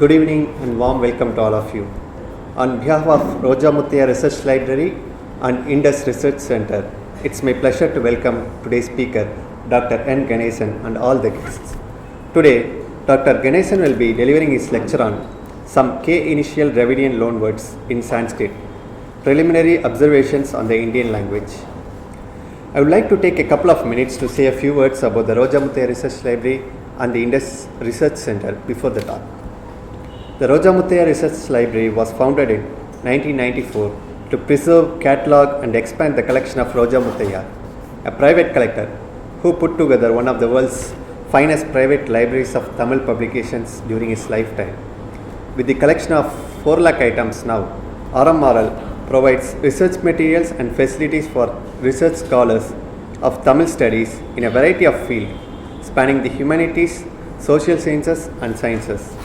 Good evening and warm welcome to all of you. On behalf of Roja Muthiah Research Library and Indus Research Center, it's my pleasure to welcome today's speaker, Dr. N. Ganesan, and all the guests. Today, Dr. Ganesan will be delivering his lecture on some K initial Dravidian loanwords in Sanskrit, preliminary observations on the Indian language. I would like to take a couple of minutes to say a few words about the Roja Muthiah Research Library and the Indus Research Center before the talk. The Roja Muthiah Research Library was founded in 1994 to preserve, catalog and expand the collection of Roja Muthiah, a private collector who put together one of the world's finest private libraries of Tamil publications during his lifetime. With the collection of 4 lakh items now, RMRL provides research materials and facilities for research scholars of Tamil studies in a variety of fields spanning the humanities, social sciences and sciences.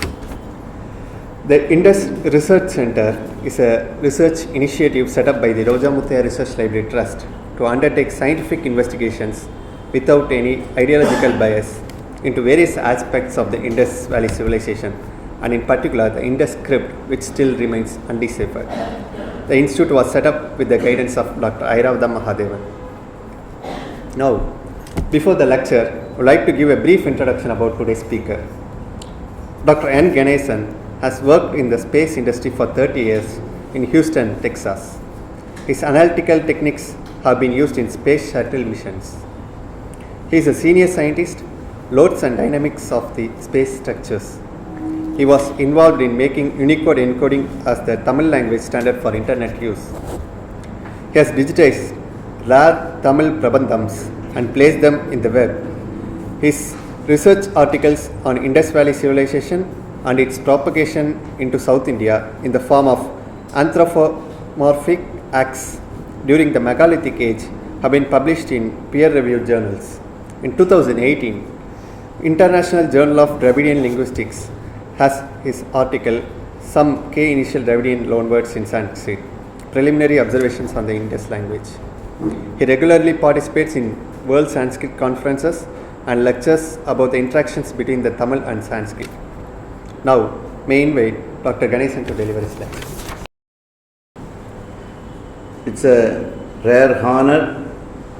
The Indus Research Center is a research initiative set up by the Roja Muthiah Research Library Trust to undertake scientific investigations without any ideological bias into various aspects of the Indus Valley civilization, and in particular the Indus script, which still remains undeciphered. The institute was set up with the guidance of Dr. Airavada Mahadevan. Now, before the lecture, I would like to give a brief introduction about today's speaker. Dr. N. Ganesan has worked in the space industry for 30 years in Houston, Texas. His analytical techniques have been used in space shuttle missions. He is a senior scientist, loads and dynamics of the space structures. He was involved in making Unicode encoding as the Tamil language standard for internet use. He has digitized rare Tamil prabandhams and placed them in the web. His research articles on Indus Valley civilization and its propagation into South India in the form of anthropomorphic acts during the megalithic age have been published in peer-reviewed journals. In 2018, International Journal of Dravidian Linguistics has his article Some K Initial Dravidian Loanwords in Sanskrit, Preliminary Observations on the Indus Language. He regularly participates in World Sanskrit conferences and lectures about the interactions between the Tamil and Sanskrit. Now, may I invite Dr. Ganesan to deliver his lecture. It's a rare honor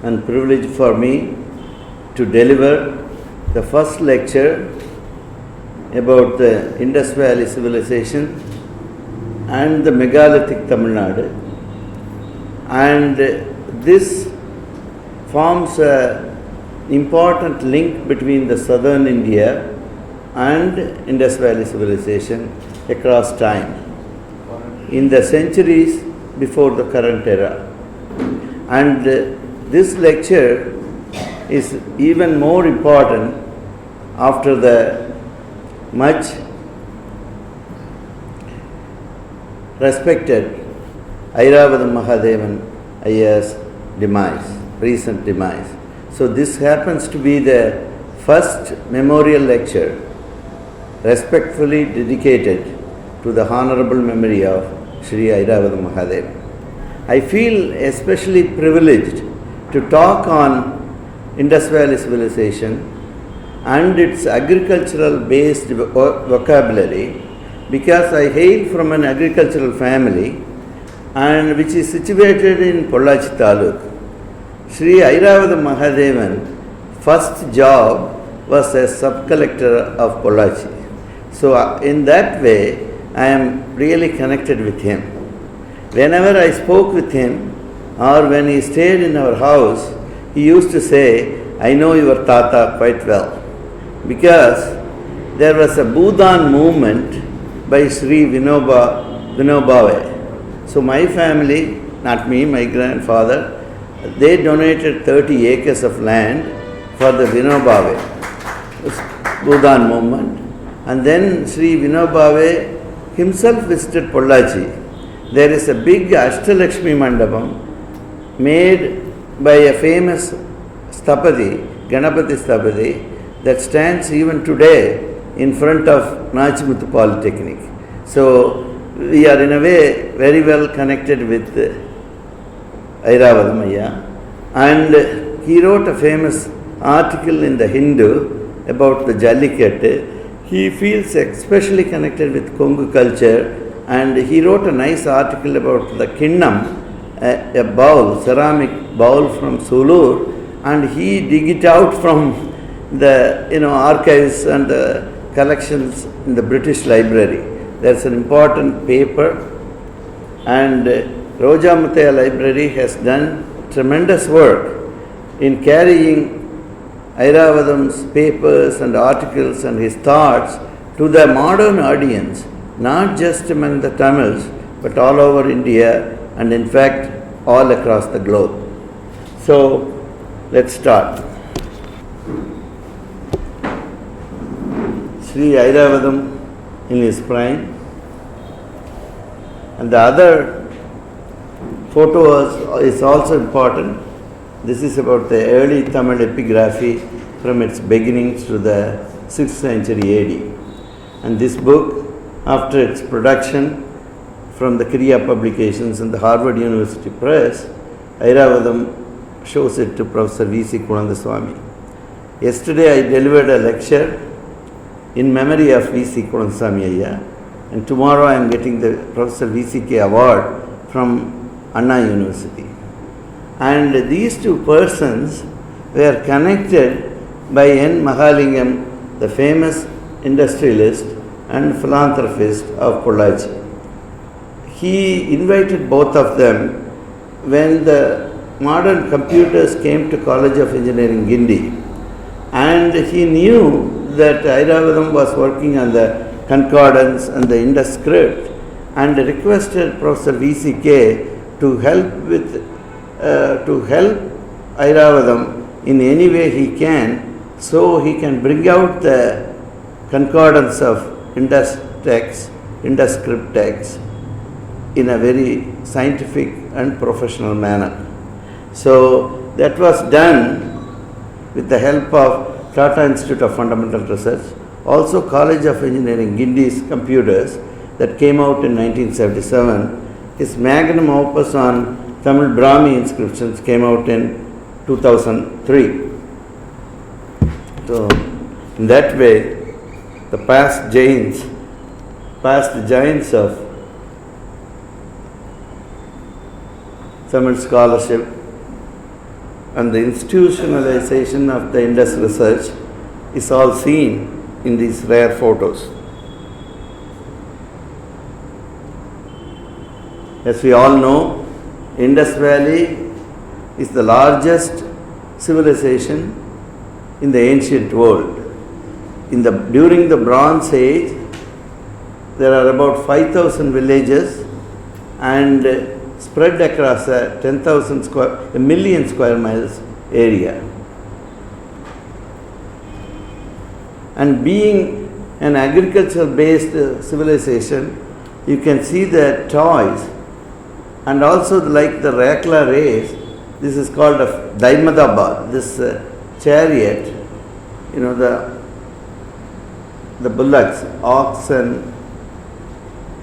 and privilege for me to deliver the first lecture about the Indus Valley civilization and the megalithic Tamil Nadu. And this forms an important link between the southern India and Indus Valley civilization across time in the centuries before the current era. And this lecture is even more important after the much respected Airavada Mahadevan Ayya's recent demise. So this happens to be the first memorial lecture respectfully dedicated to the honorable memory of Sri Airavada Mahadevan. I feel especially privileged to talk on Indus Valley civilization and its agricultural based vocabulary because I hail from an agricultural family and which is situated in Pollachi Taluk. Sri Airavada Mahadevan first job was as sub-collector of Pollachi. So in that way I am really connected with him. Whenever I spoke with him or when he stayed in our house, he used to say, I know your Tata quite well, because there was a Bhudan movement by Sri Vinobhave. So my family, not me, my grandfather, they donated 30 acres of land for the Vinobhave Bhudan movement. And then Sri Vinobhave himself visited Pollachi. There is a big Ashtalakshmi Mandapam made by a famous Stapadi, Ganapati Stapadi, that stands even today in front of Nachimuthu Polytechnic. So we are in a way very well connected with Airavada Maya, and he wrote a famous article in the Hindu about the Jallikattu. he feels especially connected with Kongu culture, and he wrote a nice article about the kinnam, a bowl, ceramic bowl from Sulur, and he dig it out from the archives and the collections in the British Library. There's an important paper, and Roja Muthiah Library has done tremendous work in carrying Airavadam's papers and articles and his thoughts to the modern audience, not just among the Tamils, but all over India and in fact all across the globe. So let's start. Sri Airavadam in his prime, and the other photo is also important. This is about the early Tamil epigraphy from its beginnings to the 6th century AD. And this book, after its production from the Kriya Publications and the Harvard University Press, Airavadam shows it to Professor V.C. Kunandaswamy. Yesterday I delivered a lecture in memory of V.C. Kunandaswamy Ayya, and tomorrow I am getting the Professor V.C.K. Award from Anna University. And these two persons were connected by N. Mahalingam, the famous industrialist and philanthropist of Pollachi. He invited both of them when the modern computers came to College of Engineering, Guindy, and he knew that Airavadam was working on the concordance and the Indus script, and requested Professor V.C.K. to help Airavadam in any way he can, so he can bring out the concordance of Indus texts, Indus script texts in a very scientific and professional manner. So that was done with the help of Tata Institute of Fundamental Research, also College of Engineering, Guindy's computers that came out in 1977. His magnum opus on Tamil Brahmi inscriptions came out in 2003. So in that way, the past giants of Tamil scholarship and the institutionalization of the Indus research is all seen in these rare photos. As we all know, Indus Valley is the largest civilization in the ancient world. During the Bronze Age, there are about 5,000 villages and spread across a million square miles area. And being an agriculture-based civilization, you can see the toys, and also like the Rakla race, this is called a Daimadabad, this chariot, the bullocks, oxen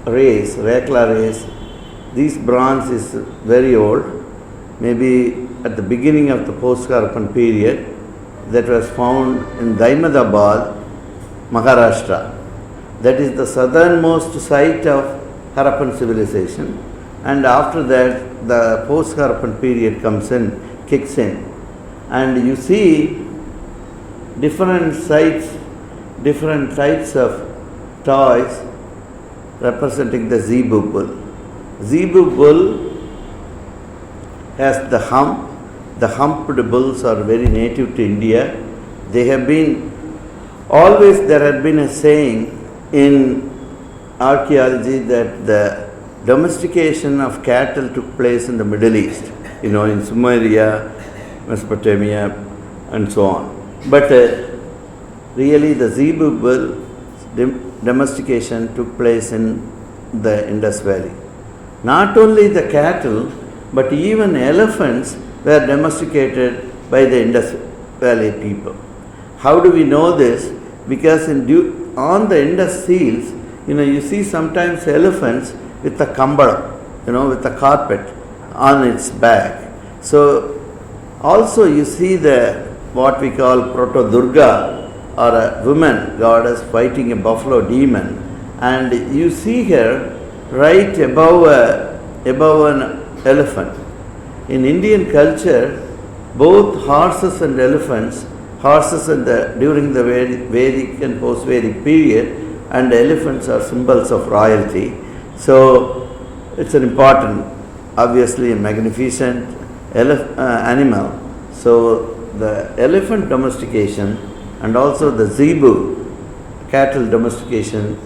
race, Rakla race. This bronze is very old, maybe at the beginning of the post-Harappan period, that was found in Daimadabad, Maharashtra. That is the southernmost site of Harappan civilization, and after that the post-Harappan period kicks in, and you see different sites, different types of toys representing the zebu bull. Zebu bull has the hump. The humped bulls are very native to India. There had been a saying in archaeology that the domestication of cattle took place in the Middle East, in Sumeria, Mesopotamia, and so on. But really the zebu bull domestication took place in the Indus Valley. Not only the cattle, but even elephants were domesticated by the Indus Valley people. How do we know this? Because on the Indus seals, you see sometimes elephants with a kambala, with a carpet on its back. So also you see what we call Proto-Durga or a woman goddess fighting a buffalo demon, and you see her right above an elephant. In Indian culture, both horses and elephants, during the Vedic and post-Vedic period, and elephants are symbols of royalty. So it's an important, obviously a magnificent animal. So the elephant domestication and also the zebu cattle domestication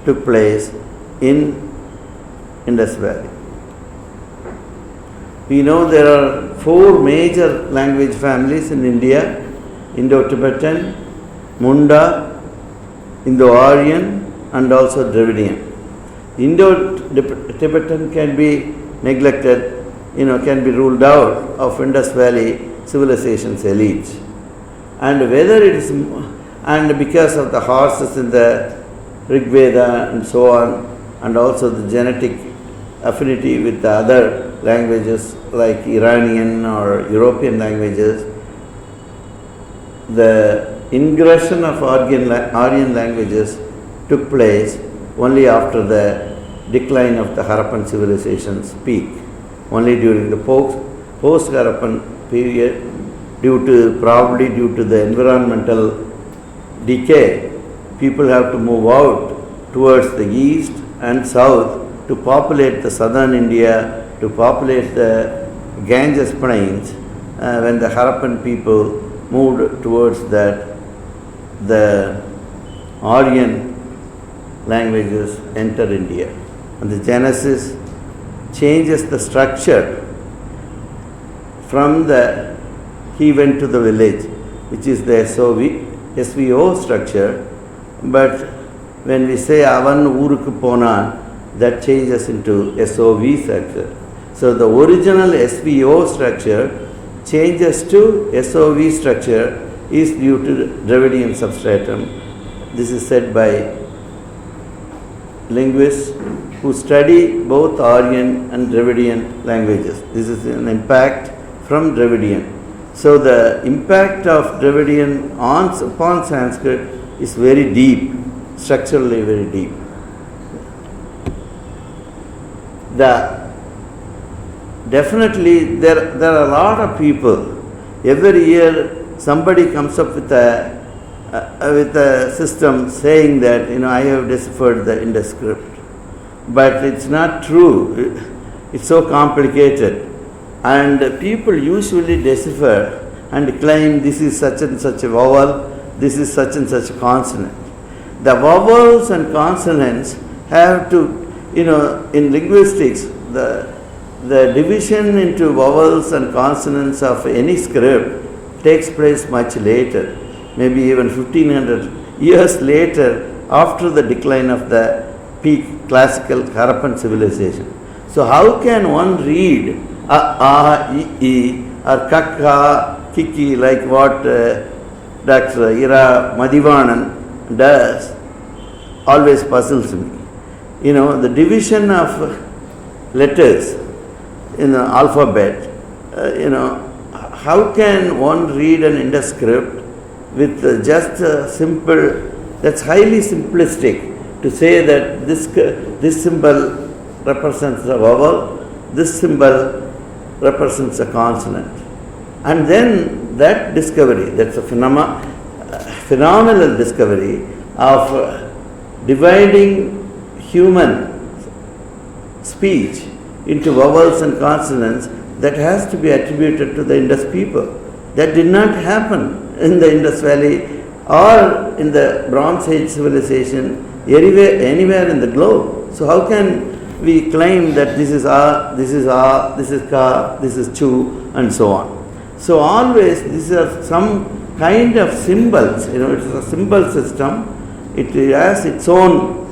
took place in Indus Valley. We know there are 4 major language families in India: Indo-Tibetan, Munda, Indo-Aryan, and also Dravidian. Indo-Tibetan can be neglected, can be ruled out of Indus Valley civilization's elite. And whether it is, and because of the horses in the Rig Veda and so on, and also the genetic affinity with the other languages like Iranian or European languages, the ingression of Aryan languages took place only after the decline of the Harappan civilization's peak, only during the post-Harappan period, probably due to the environmental decay. People have to move out towards the east and south to populate the southern India, to populate the Ganges plains. When the Harappan people moved towards that, the Aryan languages enter India. And the Genesis changes the structure from he went to the village, which is the SVO structure, but when we say Avan Urukku Ponan, that changes into SOV structure. So the original SVO structure changes to SOV structure is due to Dravidian substratum. This is said by linguists who study both Aryan and Dravidian languages. This is an impact from Dravidian. So the impact of Dravidian upon Sanskrit is very deep, structurally very deep. Definitely there are a lot of people. Every year somebody comes up with a system saying that I have deciphered the Indus script, but it's not true. It's so complicated, and people usually decipher and claim this is such and such a vowel, this is such and such a consonant. The vowels and consonants have to, in linguistics, the division into vowels and consonants of any script takes place much later, maybe even 1500 years later, after the decline of the peak classical Harappan civilization. So how can one read I, or Kakka, Kiki, like what Dr. Ira Madhivanan does, always puzzles me. The division of letters in the alphabet, how can one read an Indus script with just a simple, that's highly simplistic to say that this symbol represents a vowel, this symbol represents a consonant. And then that discovery, that's a phenomenal discovery of dividing human speech into vowels and consonants, that has to be attributed to the Indus people. That did not happen in the Indus Valley or in the Bronze Age civilization anywhere in the globe. So how can we claim that this is A, this is A, this is Ka, this is Chu, and so on? So always these are some kind of symbols. It is a symbol system. It has its own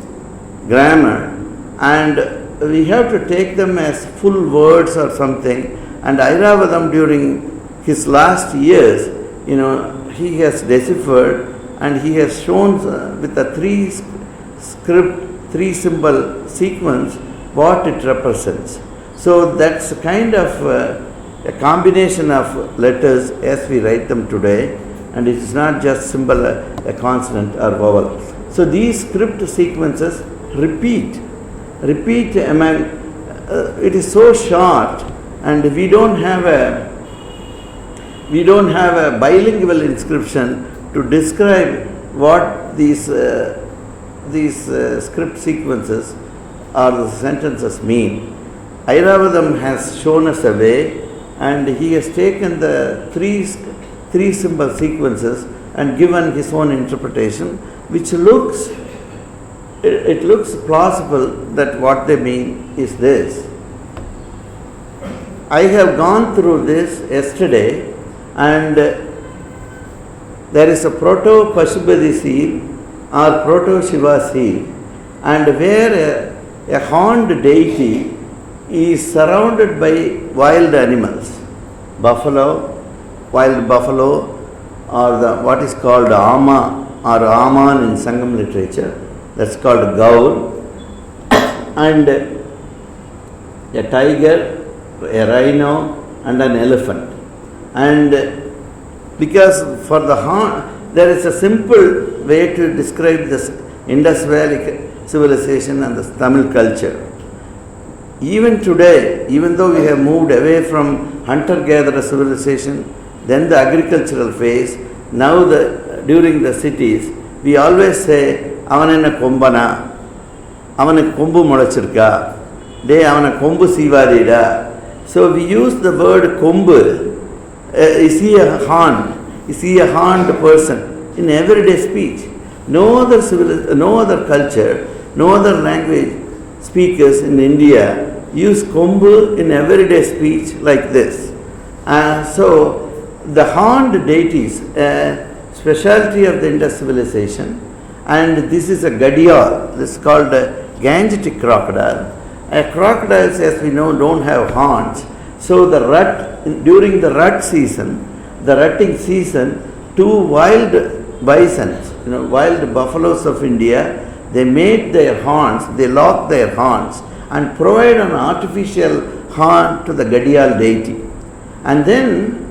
grammar, and we have to take them as full words or something. And Airavadam, during his last years, he has deciphered and he has shown with a three symbol sequence what it represents. So that's a kind of a combination of letters as we write them today, and it is not just symbol, a consonant or vowel. So these script sequences repeat among, it is so short, and we don't have a bilingual inscription to describe what these script sequences or the sentences mean. Airavadam has shown us a way, and he has taken the three symbol sequences and given his own interpretation, which looks plausible that what they mean is this. I have gone through this yesterday, and there is a proto-Pashupati seal or proto-Shiva seal, and where a horned deity is surrounded by wild animals, wild buffalo, or what is called ama or aman in Sangam literature, that's called gaur, and a tiger, a rhino, and an elephant. And because for the horn, there is a simple way to describe this Indus Valley civilization and the Tamil culture. Even today, even though we have moved away from hunter-gatherer civilization, then the agricultural phase, now during the cities, we always say, avanena kombana, avana kombu modachirka, de avana kombu sivadida. So we use the word kombu. Is he a horn? Is he a horned person? In everyday speech. No other culture, no other language speakers in India use kombu in everyday speech like this. So the horned deities, specialty of the Indus civilization, and this is a gadial. This is called a Gangetic crocodile. Crocodiles, as we know, don't have horns. So during the rut season, the rutting season, two wild bisons, wild buffaloes of India, they made their horns, they locked their horns and provide an artificial horn to the Gadial deity. And then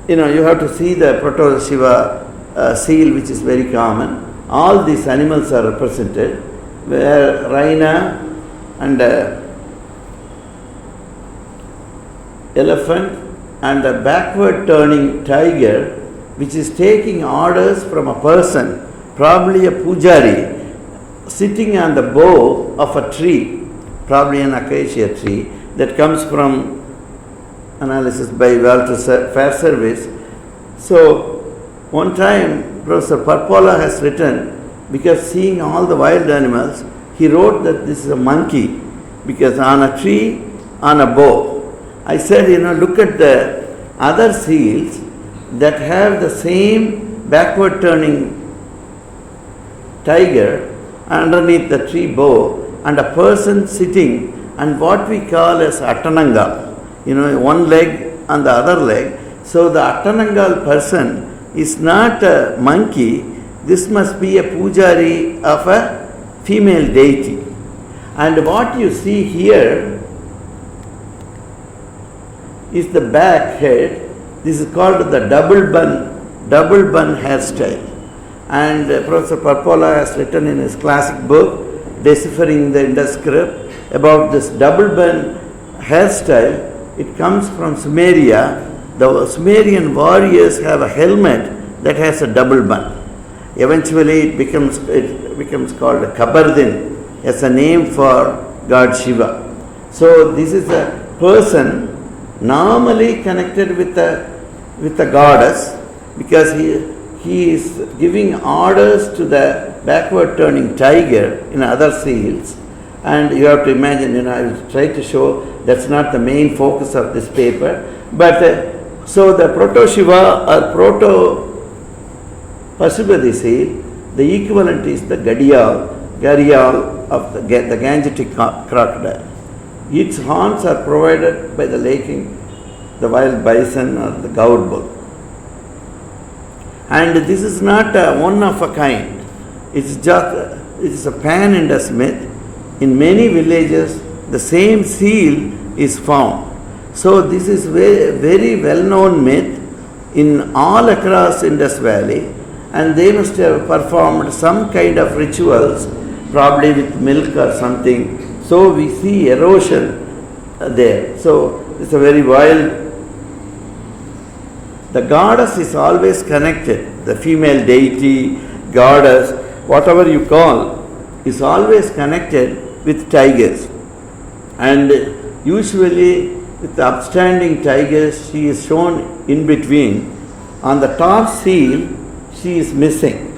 you have to see the Proto-Shiva seal, which is very common. All these animals are represented, where rhino and elephant and a backward turning tiger, which is taking orders from a person, probably a pujari, sitting on the bough of a tree, probably an acacia tree, that comes from analysis by Walter Fairservice. So one time Professor Parpola has written, because seeing all the wild animals, he wrote that this is a monkey, because on a tree, on a bough. I said, look at the other seals that have the same backward turning tiger underneath the tree bough, and a person sitting, and what we call as Attanangal, one leg on the other leg. So the Attanangal person is not a monkey. This must be a pujari of a female deity. And what you see here is the back head. This is called the double bun hairstyle. And Professor Parpola has written in his classic book, Deciphering the Indus Script, about this double bun hairstyle. It comes from Sumeria. The Sumerian warriors have a helmet that has a double bun. Eventually it becomes called a Kabardin as a name for God Shiva. So this is a person normally connected with the goddess, because he is giving orders to the backward turning tiger in other seals. And you have to imagine, I will try to show that's not the main focus of this paper. But so the Proto-Shiva or Proto-Pashupati seal, the equivalent is the Gadial of the Gangetic crocodile. Its horns are provided by the wild bison or the gaur bull. And this is not one of a kind. It's a pan-Indus myth. In many villages, the same seal is found. So this is very, very well-known myth in all across Indus Valley, and they must have performed some kind of rituals, probably with milk or something. So we see erosion there. So it's a very wild. The goddess is always connected. The female deity, goddess, whatever you call, is always connected with tigers. And usually with the upstanding tigers, she is shown in between. On the top seal, she is missing.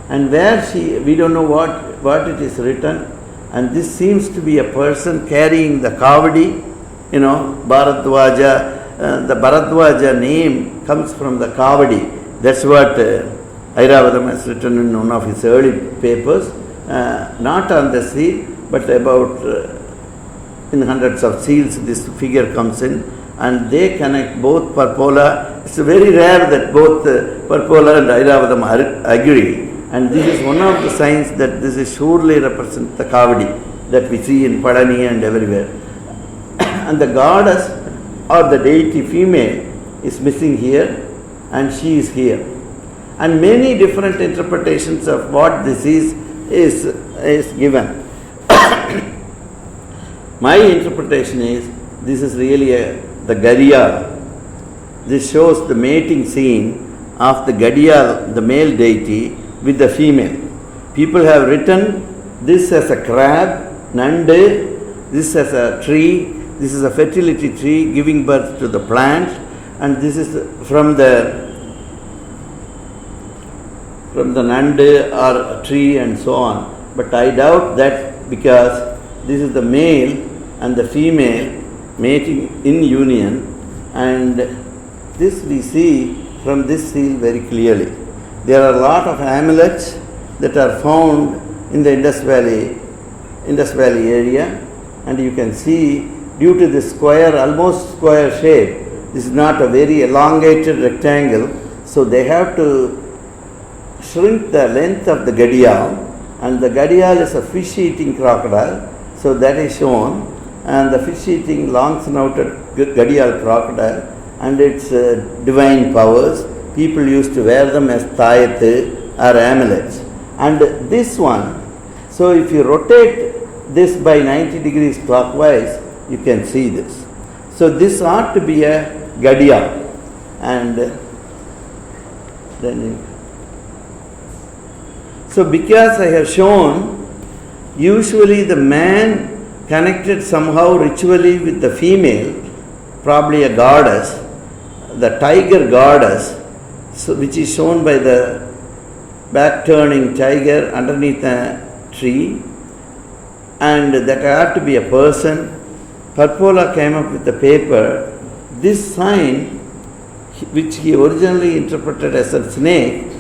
And where we don't know what it is written. And this seems to be a person carrying the kavadi, Bharadwaja. The Bharadwaja name comes from the kavadi. That's what Airavadam has written in one of his early papers. Not on the seal, but about in hundreds of seals this figure comes in, and they connect both Parpola. It's very rare that both Parpola and Airavadam agree, and this is one of the signs that this is surely represents the kavadi that we see in Padani and everywhere. And the goddess or the deity female is missing here, and she is here. And many different interpretations of what this is given. My interpretation is this is really the Gadiyal. This shows the mating scene of the Gadiyal, the male deity, with the female. People have written this as a crab, Nande, this as a tree, this is a fertility tree giving birth to the plant, and this is from the Nande or a tree and so on. But I doubt that, because this is the male and the female mating in union, and this we see from this seal very clearly. There are a lot of amulets that are found in the Indus Valley area, and you can see due to this almost square shape, this is not a very elongated rectangle, so they have to shrink the length of the Gadiyal, and the Gadiyal is a fish-eating crocodile, so that is shown, and the fish-eating long-snouted Gadiyal crocodile and its divine powers. People used to wear them as tayat or amulets. And this one, so if you rotate this by 90 degrees clockwise, you can see this. So this ought to be a Gadiyal. And then so because I have shown, usually the man connected somehow ritually with the female, probably a goddess, the tiger goddess, which is shown by the back-turning tiger underneath a tree, and that had to be a person. Parpola came up with the paper. This sign, which he originally interpreted as a snake,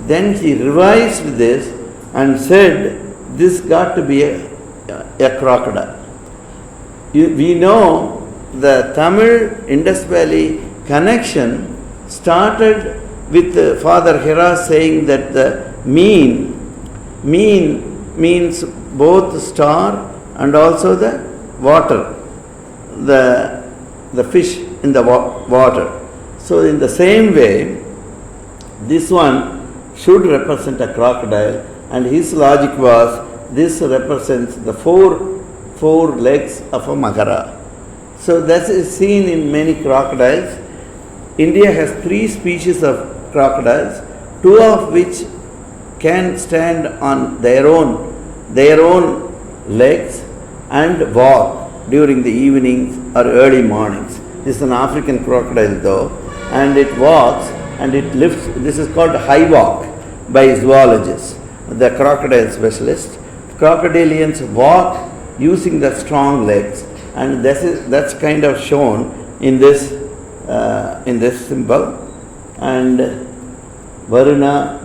then he revised this and said this got to be a crocodile. We know the Tamil Indus Valley connection started with Father Hira saying that the mean means both star and also the water, the fish in the water. So in the same way, this one should represent a crocodile, and his logic was this represents the four legs of a Makara. So that is seen in many crocodiles. India has 3 species of crocodiles, 2 of which can stand on their own legs and walk during the evenings or early mornings. This is an African crocodile though, and it walks and it lifts. This is called high walk by zoologists, the crocodile specialists. Crocodilians walk using the strong legs, and that's kind of shown in this symbol. And Varuna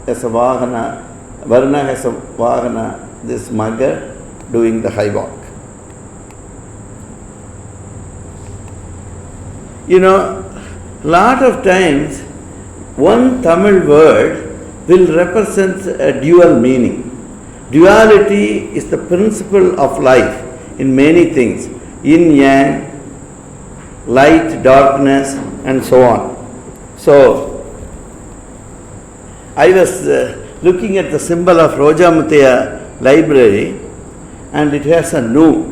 has a Vahana, this mugger doing the high walk. Lot of times one Tamil word will represent a dual meaning. Duality is the principle of life in many things, yin yang, light, darkness, and so on. So, I was looking at the symbol of Roja Muthiah library, and it has a nu.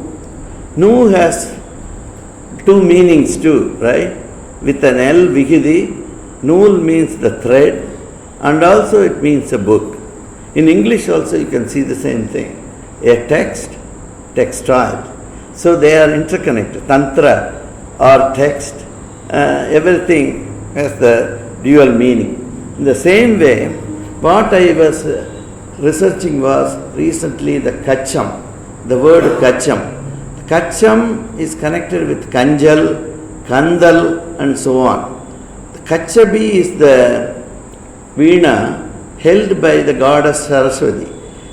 Nu has two meanings too, right? With an L, Vigidi, Nool means the thread, and also it means a book. In English also you can see the same thing. A text, textile. So they are interconnected. Tantra or text, everything has the dual meaning. In the same way, what I was researching was recently the Kacham, the word Kacham. Kacham is connected with Kanjal, Kandal and so on. The Kachabi is the Veena held by the goddess Saraswati.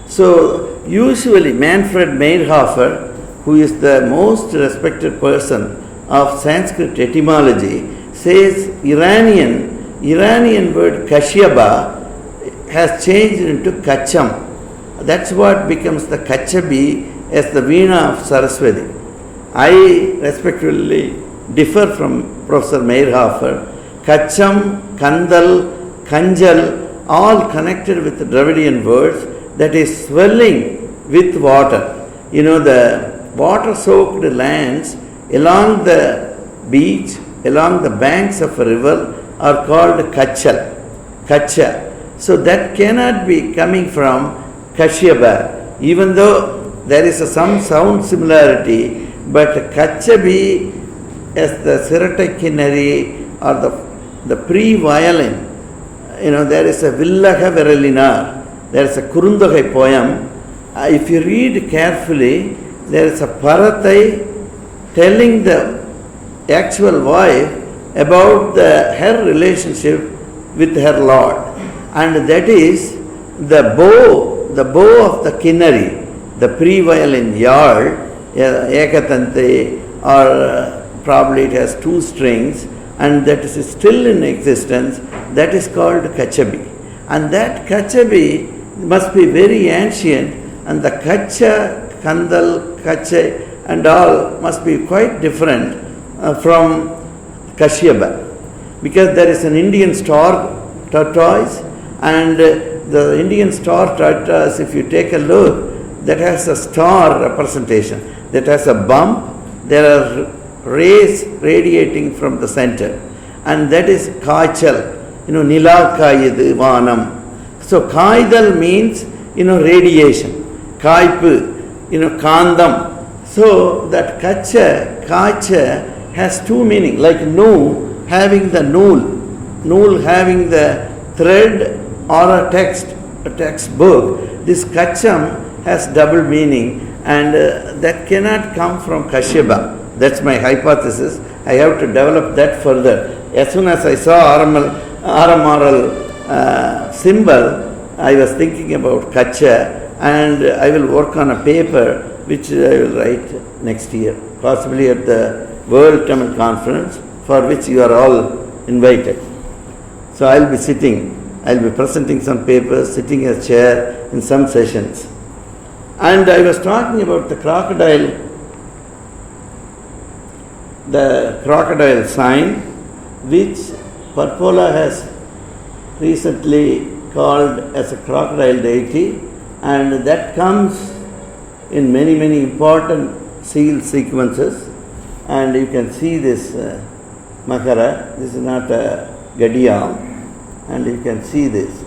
So usually Manfred Meyerhofer, who is the most respected person of Sanskrit etymology, says Iranian word Kashyaba has changed into Kacham. That's what becomes the Kachabi as the Veena of Saraswati. I respectfully differ from Professor Meyerhofer. Kacham, Kandal, Kanjal, all connected with the Dravidian words, that is swelling with water. You know, the water-soaked lands along the beach, along the banks of a river are called Kacha. So that cannot be coming from Kashyaba, even though there is some sound similarity, but Kachabi as the Siratai Kinnari or the pre-violin, you know, there is a Villaha Verelinar, there is a Kurundagai poem. If you read carefully, there is a Paratai telling the actual wife about her relationship with her lord, and that is the bow of the Kinnari, the pre-violin yard, Ekatante, or probably it has two strings, and that is still in existence, that is called Kachabi. And that Kachabi must be very ancient, and the Kacha, Kandal, Kacha and all must be quite different from Kashyaba, because there is an Indian star tortoise, and the Indian star tortoise, if you take a look, that has a star representation, that has a bump, there are rays radiating from the center, and that is Kachal, Nila Kayid Vanam. So Kaidal means, radiation, Kaipu, Kandam. So that Kacha has two meanings, like Nu having the Nool having the thread or a textbook. This Kacham has double meaning, and that cannot come from Kashyaba. That's my hypothesis. I have to develop that further. As soon as I saw Aramoral symbol, I was thinking about Kacha, and I will work on a paper which I will write next year, possibly at the World Tamil Conference, for which you are all invited. So I will be presenting some papers, sitting as chair in some sessions. And I was talking about the crocodile sign, which Parpola has recently called as a crocodile deity, and that comes in many important seal sequences. And you can see this Makara, this is not a Gadiyam, and you can see this,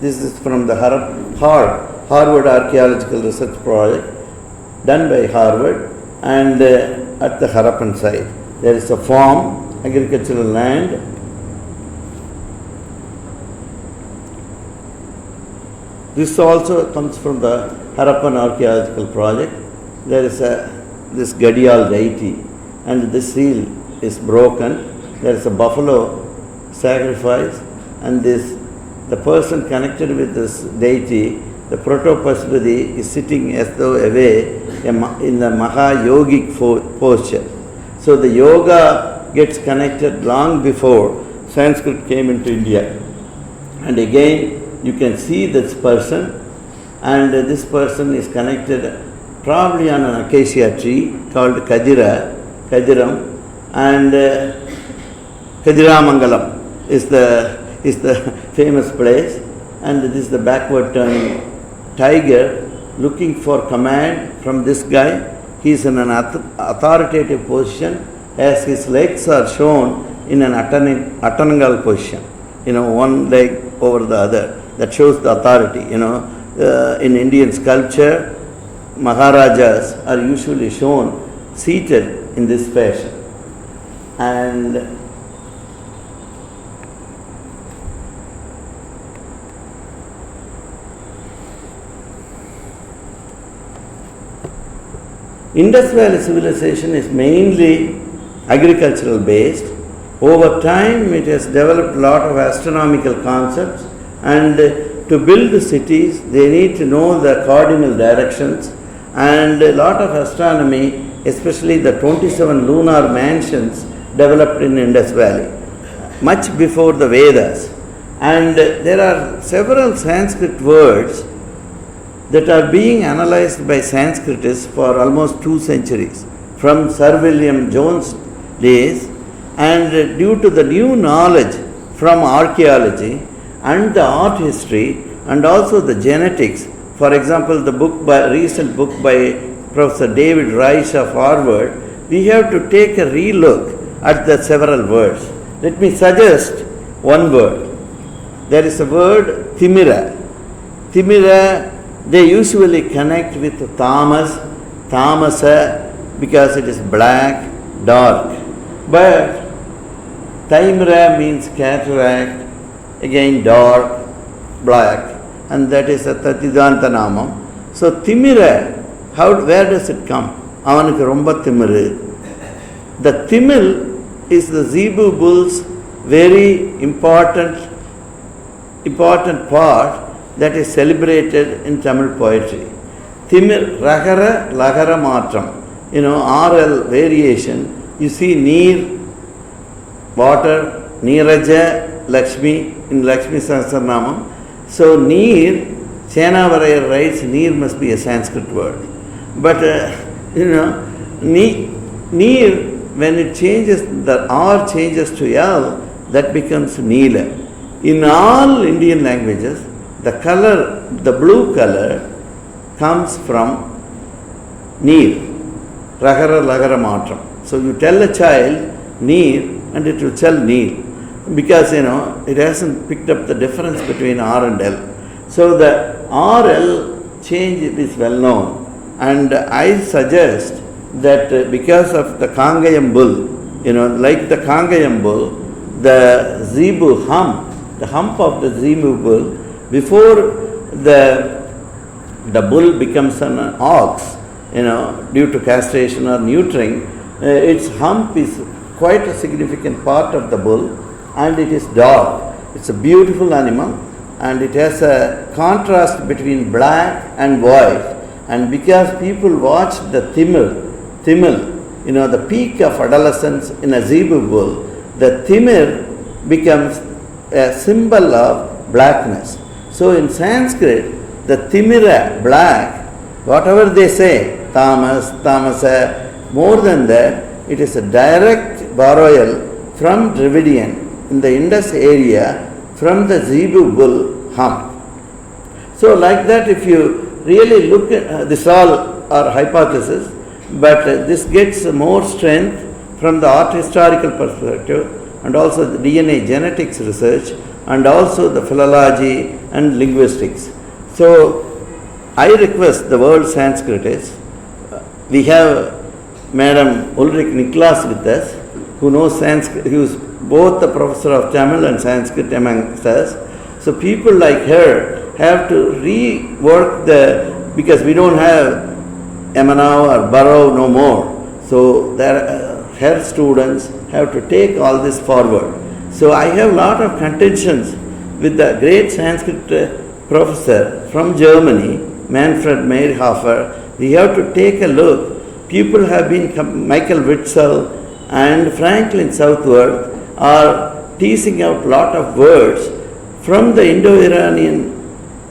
This is from the Harvard Archaeological Research Project, done by Harvard, and at the Harappan site. There is a farm, agricultural land. This also comes from the Harappan Archaeological Project. There is this Gadiyal deity, and this seal is broken. There is a buffalo sacrifice, and the person connected with this deity, the Protopashupati, is sitting as though away in the Maha-yogic posture. So the yoga gets connected long before Sanskrit came into India. And again, you can see this person, and this person is connected probably on an acacia tree called Kajiram, and Kadiramangalam is the famous place, and this is the backward turning tiger looking for command from this guy. He is in an authoritative position as his legs are shown in an Attanangal position. One leg over the other. That shows the authority. In Indian sculpture, Maharajas are usually shown seated in this fashion. And Indus Valley civilization is mainly agricultural based. Over time, it has developed a lot of astronomical concepts, and to build cities, they need to know the cardinal directions, and a lot of astronomy, especially the 27 lunar mansions, developed in Indus Valley, much before the Vedas. And there are several Sanskrit words that are being analyzed by Sanskritists for almost 2 centuries, from Sir William Jones' days, and due to the new knowledge from archaeology and the art history and also the genetics. For example, the recent book by Professor David Reich of Harvard, we have to take a relook at the several words. Let me suggest one word. There is a word Timira. Timira, they usually connect with Tamasa, because it is black, dark. But Taimra means cataract, again dark, black, and that is a Tatidanta Namam. So Timira, where does it come? Avanukku romba Timiru. The Timil is the Zebu bull's very important part that is celebrated in Tamil poetry. Timir, Ragara, Lagara Matram. RL variation. You see Neer, water, Neeraja, Lakshmi, in Lakshmi Sahasranamam. So Neer, Chenavarayar writes, Neer must be a Sanskrit word. But, Neer, when it changes, the R changes to L, that becomes Neela. In all Indian languages, the color, the blue color, comes from Neer, Ragara, Lagara Matram. So you tell a child Neer and it will tell Neer, because it hasn't picked up the difference between R and L. So the RL change is well known, and I suggest that because of the Kangayam bull, like the Kangayam bull, the Zebu hump, the hump of the Zebu bull, before the bull becomes an ox, due to castration or neutering, its hump is quite a significant part of the bull, and it is dark. It's a beautiful animal, and it has a contrast between black and white. And because people watch the Timil, the peak of adolescence in a Zebu bull, the Timir becomes a symbol of blackness. So in Sanskrit, the Timira, black, whatever they say, Tamas, Tamasa, more than that, it is a direct borrowal from Dravidian in the Indus area from the Zebu bull hump. So like that, if you really look at this, all are hypotheses, but this gets more strength from the art historical perspective, and also the DNA genetics research, and also the philology and linguistics. So I request the world Sanskritist, we have Madam Ulrich Niklas with us, who knows Sanskrit, who is both the professor of Tamil and Sanskrit amongst us. So people like her have to rework because we don't have Emanav or Barrow no more. So her students have to take all this forward. So I have a lot of contentions with the great Sanskrit professor from Germany, Manfred Meyerhofer. We have to take a look. People have been, Michael Witzel and Franklin Southworth are teasing out a lot of words from the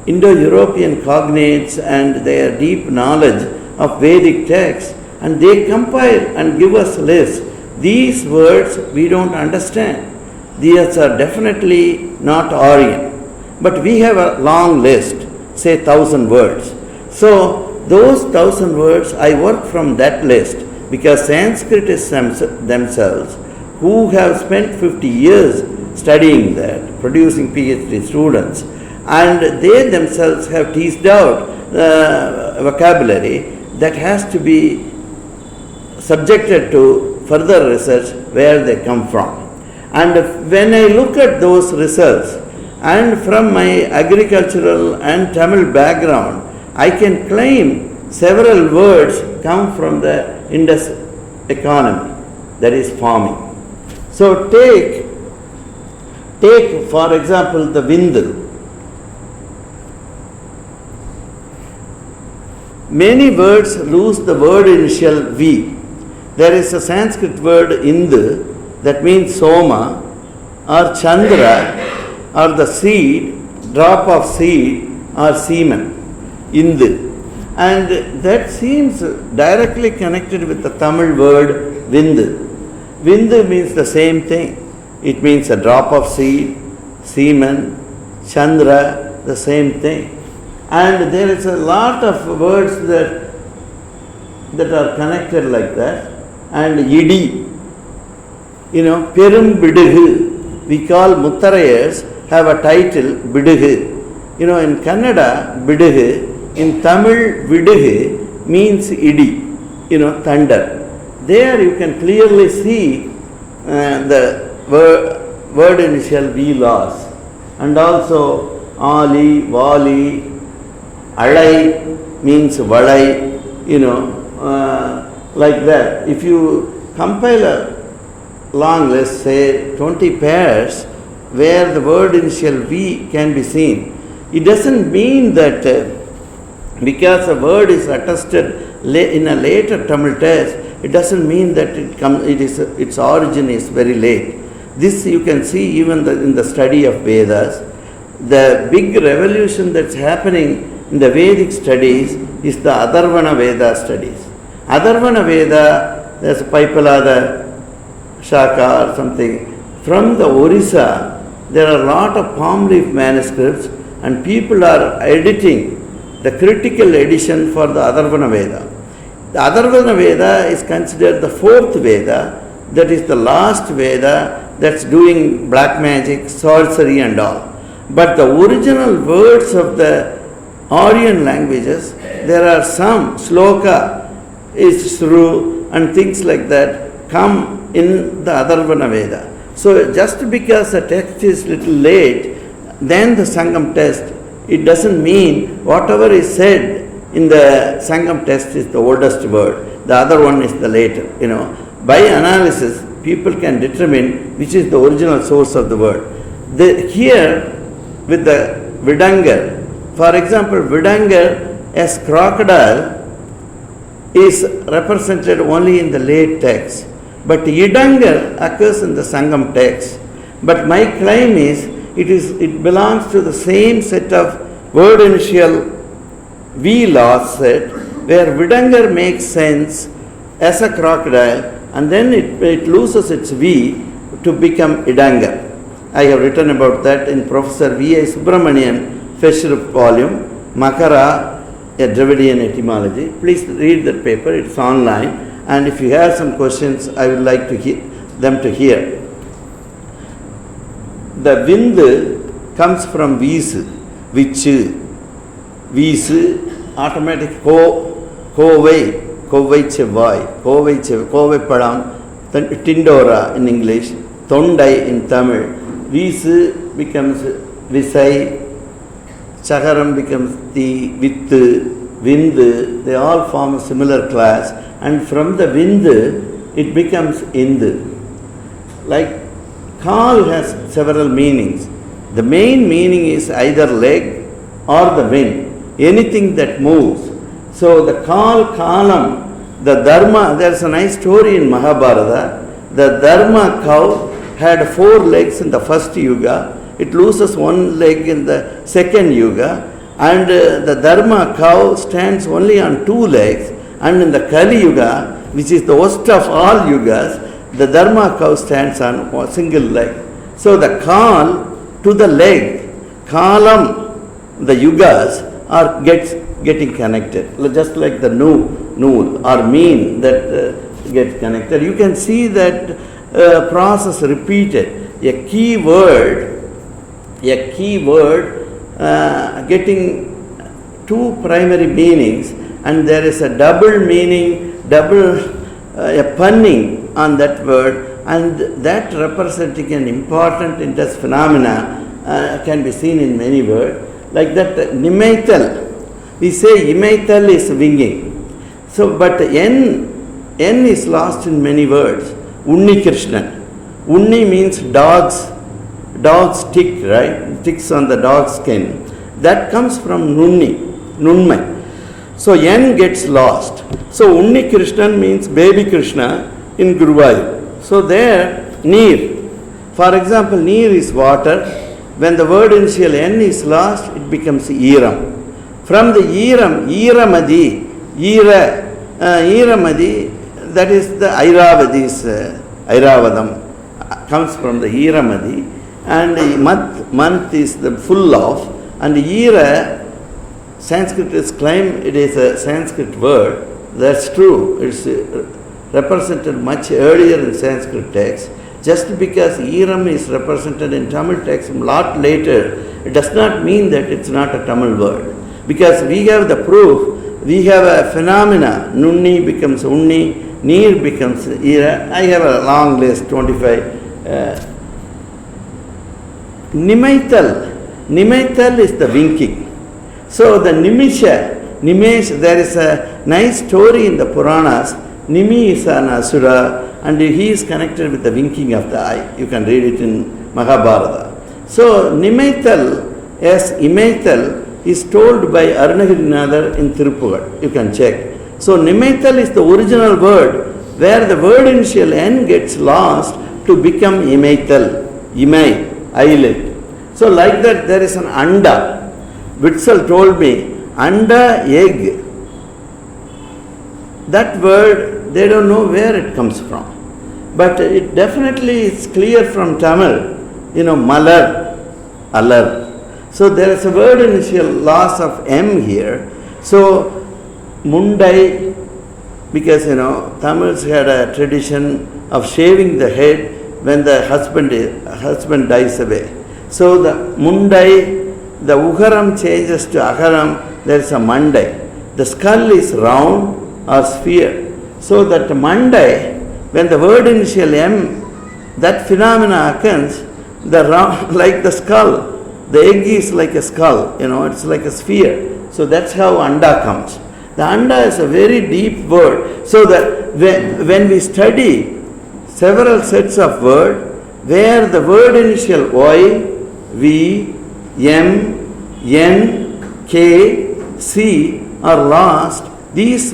Indo-European cognates and their deep knowledge of Vedic texts, and they compile and give us lists. These words we don't understand. These are definitely not Aryan. But we have a long list, say 1,000 words. So those 1,000 words, I work from that list because Sanskritists themselves, who have spent 50 years studying that, producing PhD students, and they themselves have teased out vocabulary that has to be subjected to further research where they come from. And when I look at those results, and from my agricultural and Tamil background, I can claim several words come from the Indus economy, that is farming. So take for example the Vindu. Many words lose the word initial V. There is a Sanskrit word Indu that means Soma or Chandra or the seed, drop of seed or semen, Indu. And that seems directly connected with the Tamil word Vindu. Vindu means the same thing. It means a drop of seed, semen, Chandra, the same thing. And there is a lot of words that are connected like that. And Yidi, Perum Bidugu, we call Muthayas have a title Bidugu. In Kannada, Bidugu, in Tamil, Vidugu means Idi, thunder. There you can clearly see the word initial V loss. And also Ali, Vali, Alai means Valai, like that. If you compile a long list, say 20 pairs, where the word initial V can be seen, it doesn't mean that because a word is attested in a later Tamil text, it doesn't mean that its origin is very late. This you can see even in the study of Vedas. The big revolution that's happening in the Vedic studies is the Atharvana Veda studies. Atharvana Veda, there's a Paipalada Shaka or something. From the Orissa, there are a lot of palm leaf manuscripts and people are editing the critical edition for the Atharvana Veda. The Atharvana Veda is considered the fourth Veda, that is the last Veda that's doing black magic, sorcery and all. But the original words of the Aryan languages, there are some sloka is through and things like that come in the Atharvana Veda. So just because the text is little late, then the Sangam text, it doesn't mean whatever is said in the Sangam text is the oldest word. The other one is the later. By analysis, people can determine which is the original source of the word. Here, with the Vidangar, for example, Vidangar as crocodile is represented only in the late text. But Idangar occurs in the Sangam text. But my claim is, it belongs to the same set of word initial V loss set, where Vidangar makes sense as a crocodile and then it loses its V to become Idangar. I have written about that in Professor V.A. Subramanian Fisher volume, Makara, a Dravidian etymology. Please read that paper, it's online. And if you have some questions, I would like them to hear. The Vindu comes from Visu, Vichu. Visu, automatic Kovai Chevai, Kovai Padam, Tindora in English, Tondai in Tamil. Visu becomes Visai, Chakaram becomes the Vittu, Vindu, they all form a similar class. And from the Vindu, it becomes Indu. Like Kal has several meanings. The main meaning is either leg or the wind, anything that moves. So the Kal, Kalam, the Dharma, there's a nice story in Mahabharata. The Dharma cow had 4 legs in the first Yuga. It loses 1 leg in the second Yuga. And the Dharma cow stands only on 2 legs. And in the Kali Yuga, which is the worst of all yugas, the Dharma cow stands on a single leg. So the kal to the leg, kalam, the yugas are getting connected, just like the nool or mean that gets connected. You can see that process repeated. A key word getting two primary meanings, and there is a double meaning, a punning on that word, and that representing an important Indus phenomena can be seen in many words. Like that, nimaital, we say imaital is winging. So, but N is lost in many words. Unni Krishnan. Unni means dog's tick, right? Ticks on the dog's skin. That comes from Nunmai. So N gets lost. So Unni Krishnan means baby Krishna in Guruvayur. So there, Neer. For example, Neer is water. When the word initial N is lost, it becomes Iram. From the Iram, Iramadi, that is the Airavadi's Airavadam, comes from the Iramadi, and month is the full of, and Ira, Sanskrit claim it is a Sanskrit word. That's true. It's represented much earlier in Sanskrit text. Just because Iram is represented in Tamil text a lot later, it does not mean that it's not a Tamil word. Because we have the proof, we have a phenomena, Nunni becomes Unni, Neer becomes Ira. I have a long list, 25. Nimaital is the winking. So the Nimesh, there is a nice story in the Puranas. Nimi is an asura, and he is connected with the winking of the eye. You can read it in Mahabharata. So Nimaital, as Imaital, is told by Arunagirinadar in Tirupugar. You can check. So Nimaital is the original word, where the word initial N gets lost to become Imaital, Imai, eyelid. So like that, there is an Anda. Witzel told me, Anda, egg. That word, they don't know where it comes from. But it definitely is clear from Tamil, Malar, Alar. So there is a word initial loss of M here. So Mundai, because Tamils had a tradition of shaving the head when the husband dies away. So the Mundai, the Ukaram changes to Akaram, there is a Mandai. The skull is round or sphere. So that Mandai, when the word initial M, that phenomena occurs, the round, like the skull, the egg is like a skull, it's like a sphere. So that's how Anda comes. The Anda is a very deep word. So that when we study several sets of words, where the word initial Y, V, M, N, K, C are lost, these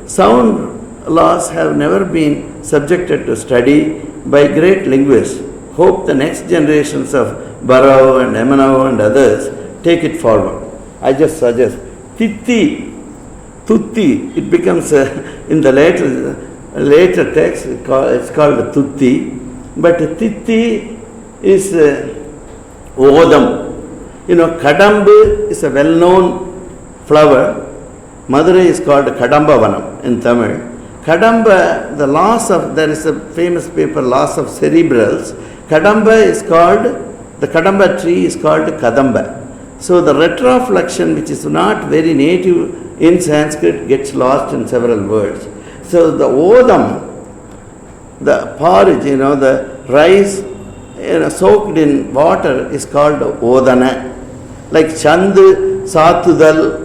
sound laws have never been subjected to study by great linguists. Hope the next generations of Barao and Emanao and others take it forward. I just suggest Titti, Tutti, it becomes in the later text it's called Tutti, but Titti is Odam. Kadambu is a well-known flower. Madurai is called Kadamba Vanam in Tamil. Kadamba, there is a famous paper, loss of cerebrals. Kadamba is called, the Kadamba tree is called Kadamba. So the retroflexion, which is not very native in Sanskrit, gets lost in several words. So the Odam, the porridge, the rice soaked in water is called Odana. Like Chandu, Satudal,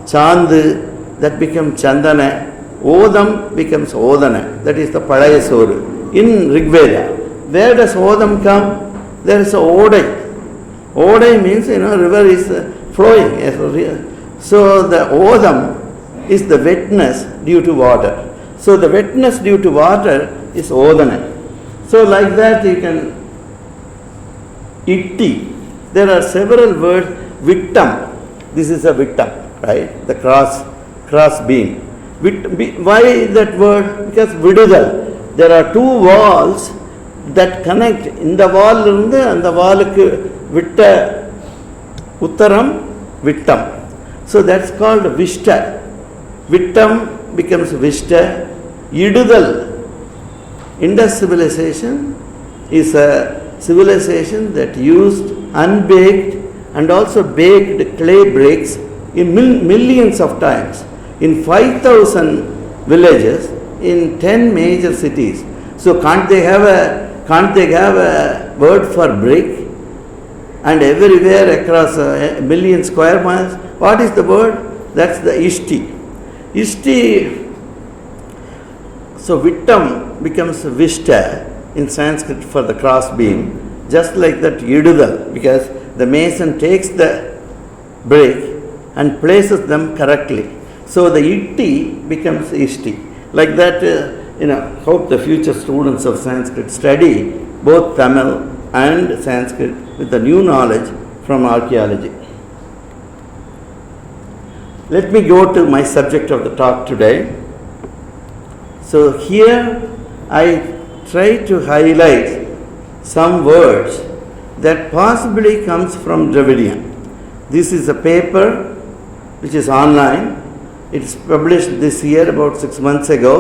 Chandu, that becomes Chandana. Odam becomes Odana. That is the Palayasoru. In Rigveda, where does Odam come? There is a Odai. Odai means, river is flowing. So the Odam is the wetness due to water. So the wetness due to water is Odana. So like that you can, Itti. There are several words. Vittam. This is a Vittam, right? The cross beam. Why that word? Because Vidudal. There are two walls that connect இந்த வால் இருந்து அந்த வாலுக்கு விட்ட உத்தரம் விட்டம். So that's called Vishta. Vittam becomes Vishta. Idudal. Indus civilization is a civilization that used unbaked and also baked clay bricks in millions of times in 5,000 villages in 10 major cities. So can't they have a word for brick? And everywhere across a million square miles, what is the word? That's the ishti. Ishti. So Vittam becomes Vishta in Sanskrit for the cross beam, just like that Idudal, because the mason takes the brick and places them correctly. So the Itti becomes Ishti. Like that, hope the future students of Sanskrit study both Tamil and Sanskrit with the new knowledge from archaeology. Let me go to my subject of the talk today. So here I try to highlight some words that possibly comes from Dravidian. This is a paper which is online. It's published this year about 6 months ago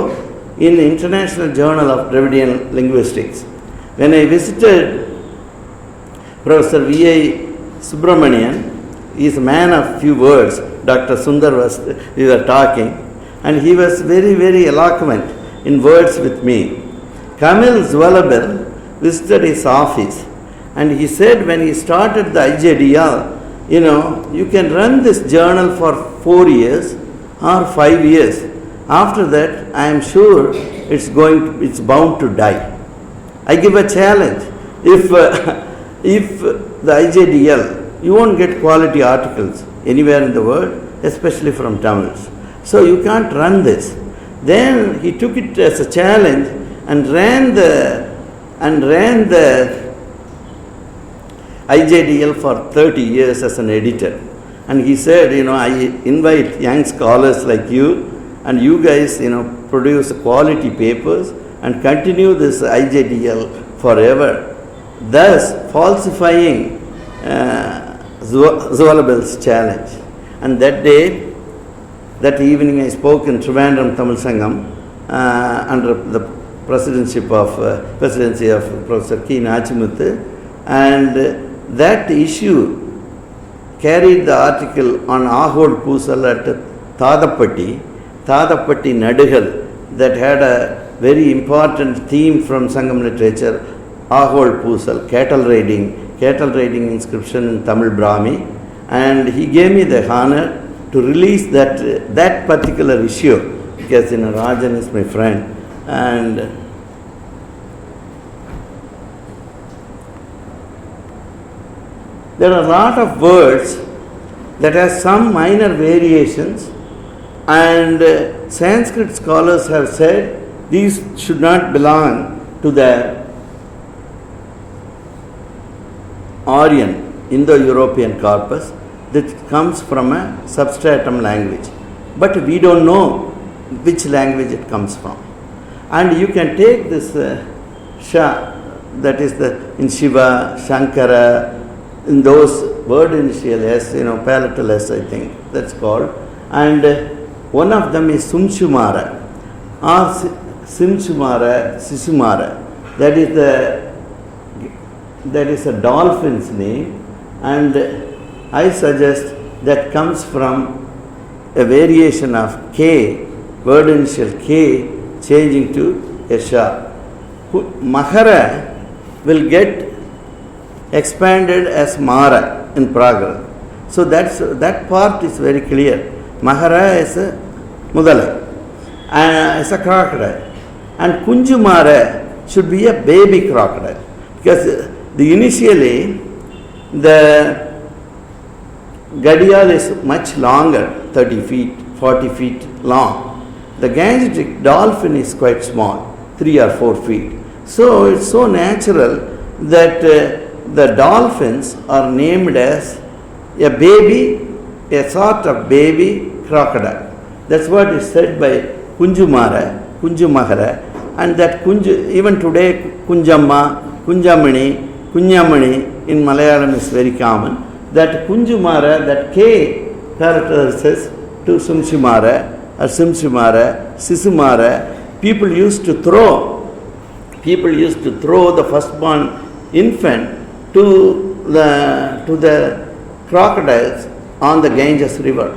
in the International Journal of Dravidian Linguistics. When I visited Professor V.I. Subramanian, he is a man of few words. Dr. Sundar we were talking, and he was very, very eloquent in words with me. Camille Zwelabel visited his office, and he said when he started the IJDL, you can run this journal for 4 years or 5 years. After that, I am sure it's bound to die. I give a challenge. If the IJDL, you won't get quality articles anywhere in the world, especially from Tamils. So you can't run this. Then he took it as a challenge and ran the IJDL for 30 years as an editor. And he said, I invite young scholars like you, and you guys, produce quality papers and continue this IJDL forever, thus falsifying Zwelabel's challenge. And that evening I spoke in Trivandrum Tamil Sangam under the presidency of Professor K. Nachimuthu, and that issue carried the article on Ahol Poosal at Thadapatti Nadugal, that had a very important theme from Sangam literature, Ahol Poosal, cattle raiding inscription in Tamil Brahmi, and he gave me the honor to release that particular issue, because Rajan is my friend, and there are a lot of words that have some minor variations, and Sanskrit scholars have said these should not belong to the Aryan, Indo-European corpus, that comes from a substratum language. But we don't know which language it comes from. And you can take this Sha, that is in Shiva, Shankara, in those word initial S, palatal S, I think that's called. And one of them is Sumshumara or Simshumara, Sisumara. That is a dolphin's name, and I suggest that comes from a variation of K, word initial K, changing to a Sha. Mahara will get expanded as Mara in Praga. So that part is very clear. Mahara is a Mudala, is a crocodile, and Kunjumara should be a baby crocodile, because initially the Gadial is much longer, 30 feet, 40 feet long. The Gangetic dolphin is quite small, 3 or 4 feet. So it's so natural that the dolphins are named as a sort of baby crocodile. That's what is said by Kunjumara, Kunjumahara, and that Kunju, even today Kunjamma, Kunjamani, Kunyamani in Malayalam is very common. That Kunjumara, that K character says to Sumshimara or Simshimara, Sisumara, people used to throw the firstborn infant to the crocodiles on the Ganges river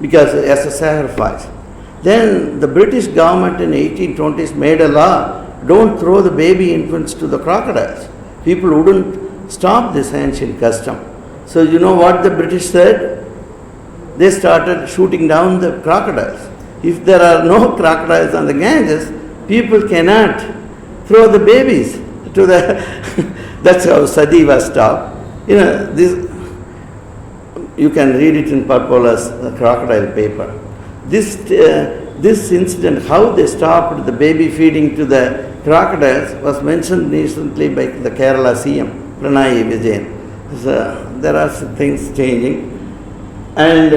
because as a sacrifice. Then the British government in 1820s made a law, don't throw the baby infants to the crocodiles. People wouldn't stop this ancient custom. So you know what the British said? They started shooting down the crocodiles. If there are no crocodiles on the Ganges, people cannot throw the babies to the... That's how Sadi was stopped. This you can read it in Parpola's crocodile paper. This incident, how they stopped the baby feeding to the crocodiles, was mentioned recently by the Kerala CM, Pranay Vijayan. So there are some things changing. And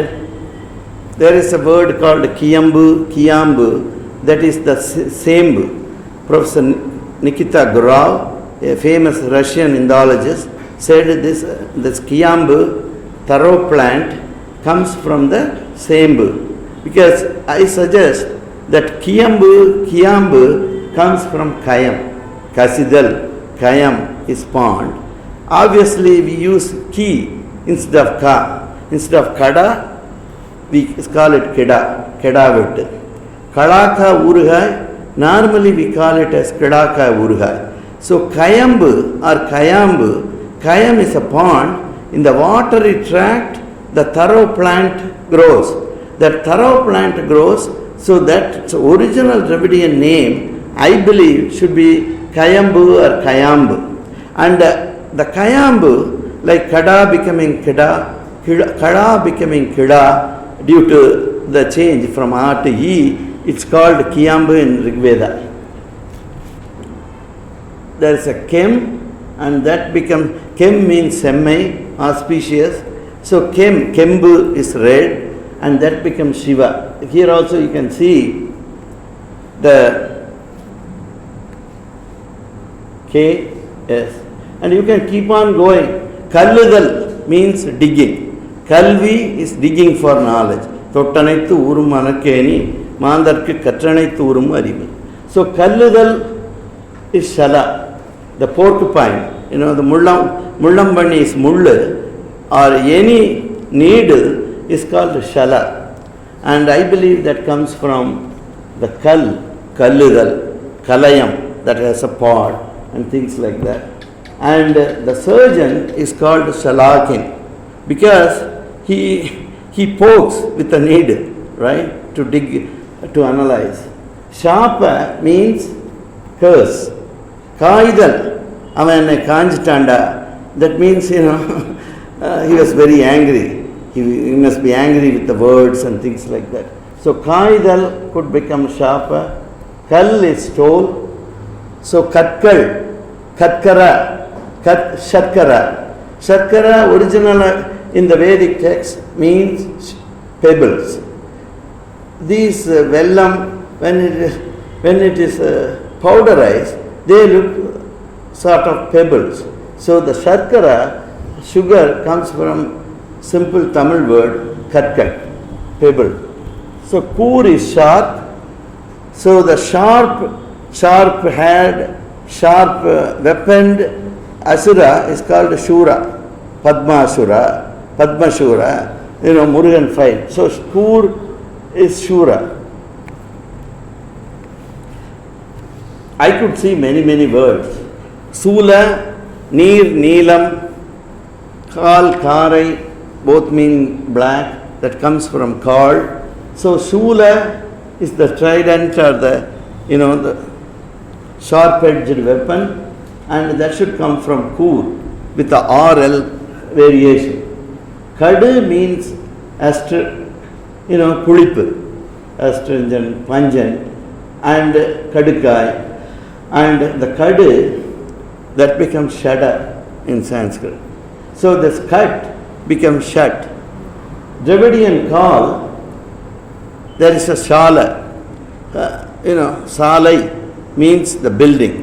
there is a word called Kiyambu, that is the Sembu. Professor Nikita Gurov, a famous Russian Indologist, said this Kiyambu, taro plant, comes from the Sembu. Because I suggest that Kiyambu comes from Kayam. Kasidal, Kayam is pond. Obviously we use ki instead of ka. Instead of kada, we call it keda, kedavit. Kadaka urgai, normally we call it as kedaka urgai. So Kayambu or Kayambu, Kayam is a pond. In the watery tract, the taro plant grows. That taro plant grows, so that its original Dravidian name, I believe, should be Kayambu or Kayambu. And the Kayambu, like Kada becoming Kada becoming Kida, due to the change from A to E, it's called Kiyambu in Rigveda. There is a Kem, and that becomes, Kem means semi, auspicious. So Kembu is red, and that becomes Shiva. Here also you can see the K, S. And you can keep on going. Kalludal means digging. Kalvi is digging for knowledge. Tottanaitu urum anakeni, mandarku katranaitu urum arivu. So Kalludal is Shala, the porcupine. The Mullambani is Mullu, or any needle is called Shala. And I believe that comes from the Kalludal, Kalayam, that has a pod and things like that. And the surgeon is called Shalakin because he pokes with a needle, right, to dig, to analyze. Shapa means curse. Kaidal, avane kanjitanda, that means, he was very angry. He must be angry with the words and things like that. So Kaidal could become Shapa. Kal is stone. So Katkal, Katkara, Sharkara. Sharkara, original in the Vedic text, means pebbles. These vellam, when it is powderized, they look sort of pebbles. So the Sharkara, sugar, comes from simple Tamil word Karkat, pebble. So Kur is sharp. So the sharp haired, sharp weaponed Asura is called Shura, Padmasura, Murugan fight. So Kur is Shura. I could see many words. Sula, Neer, Neelam, Kal, Karai, both mean black, that comes from Kal. So Shula is the trident or the sharp-edged weapon, and that should come from Kur with the RL variation. Kadu means Kulipu, astringent, pungent, and Kadukai. And the Kadu, that becomes Shada in Sanskrit. So this cut becomes Shat. Dravidian call, there is a Shala. Salai means the building.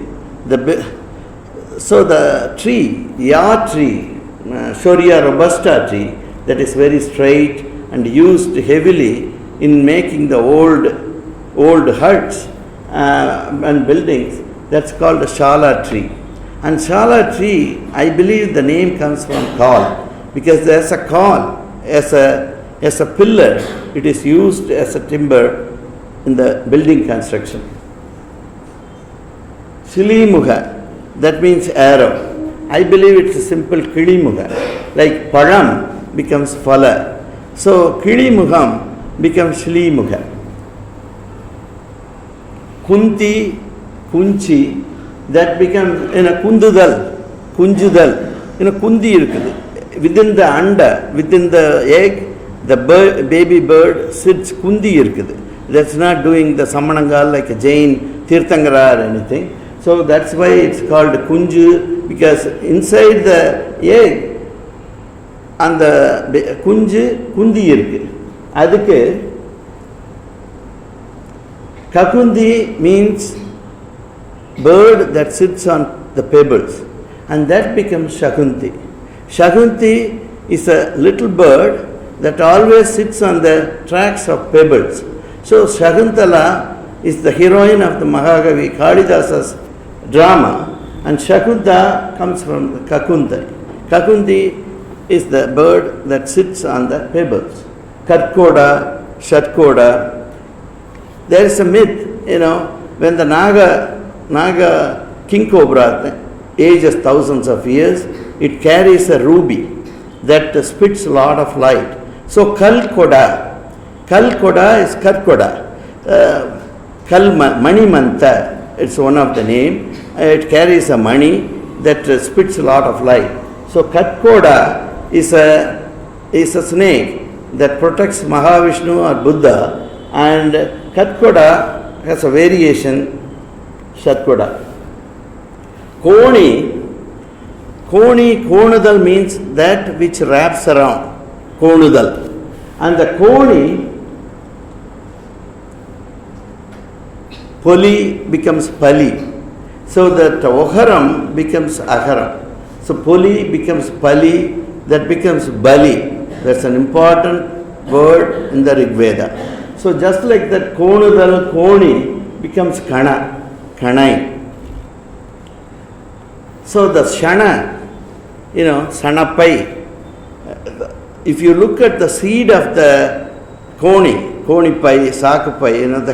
So the tree, yaar tree, Shoria robusta tree, that is very straight and used heavily in making the old huts and buildings, that's called a shala tree. And shala tree, I believe the name comes from kal, because there's a kal as a pillar. It is used as a timber in the building construction. Shilimuga, that means arrow. I believe it's a simple kilimuga, like param becomes phala. So kilimugam becomes shilimuga. Kunti, kunchi, that becomes in a kunjudal, in a kundi irukkudu. Within the anda, within the egg, the baby bird sits kundi irukkudu. That's not doing the samanangal like a Jain tirthangara or anything. So that's why it's called kunju, because inside the egg and the kundi irukku. Adukku kakundi means bird that sits on the pebbles, and that becomes shakunti. Shakunti is a little bird that always sits on the tracks of pebbles. So Shakuntala is the heroine of the Mahakavi Kalidasa's drama, and Shakunta comes from the Kakundi. Kakundi is the bird that sits on the pebbles. Katkoda, Shatkoda. There is a myth, when the Naga king cobra ages thousands of years, it carries a ruby that spits a lot of light. So Kalkoda is Katkoda. Manimanta, it's one of the name. It carries a money that spits a lot of light. So Katkoda is a snake that protects Mahavishnu or Buddha, and Katkoda has a variation, Shatkoda. Konudal means that which wraps around, Konudal. And the Koni, Poli becomes Pali. So that Oharam becomes Aharam. So Poli becomes Pali, that becomes Bali. That's an important word in the Rig Veda. So just like that, Konudal, Koni becomes Kanai. So the Shana, Sanapai, if you look at the seed of the Koni pai, Sakupai, the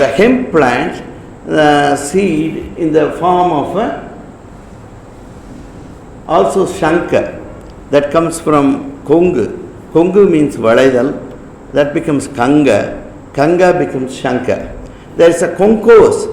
hemp plant, the seed in the form of also Shankar, that comes from Kongu. Kongu means Valaidal, that becomes Kanga becomes Shankar. There is a Konkos,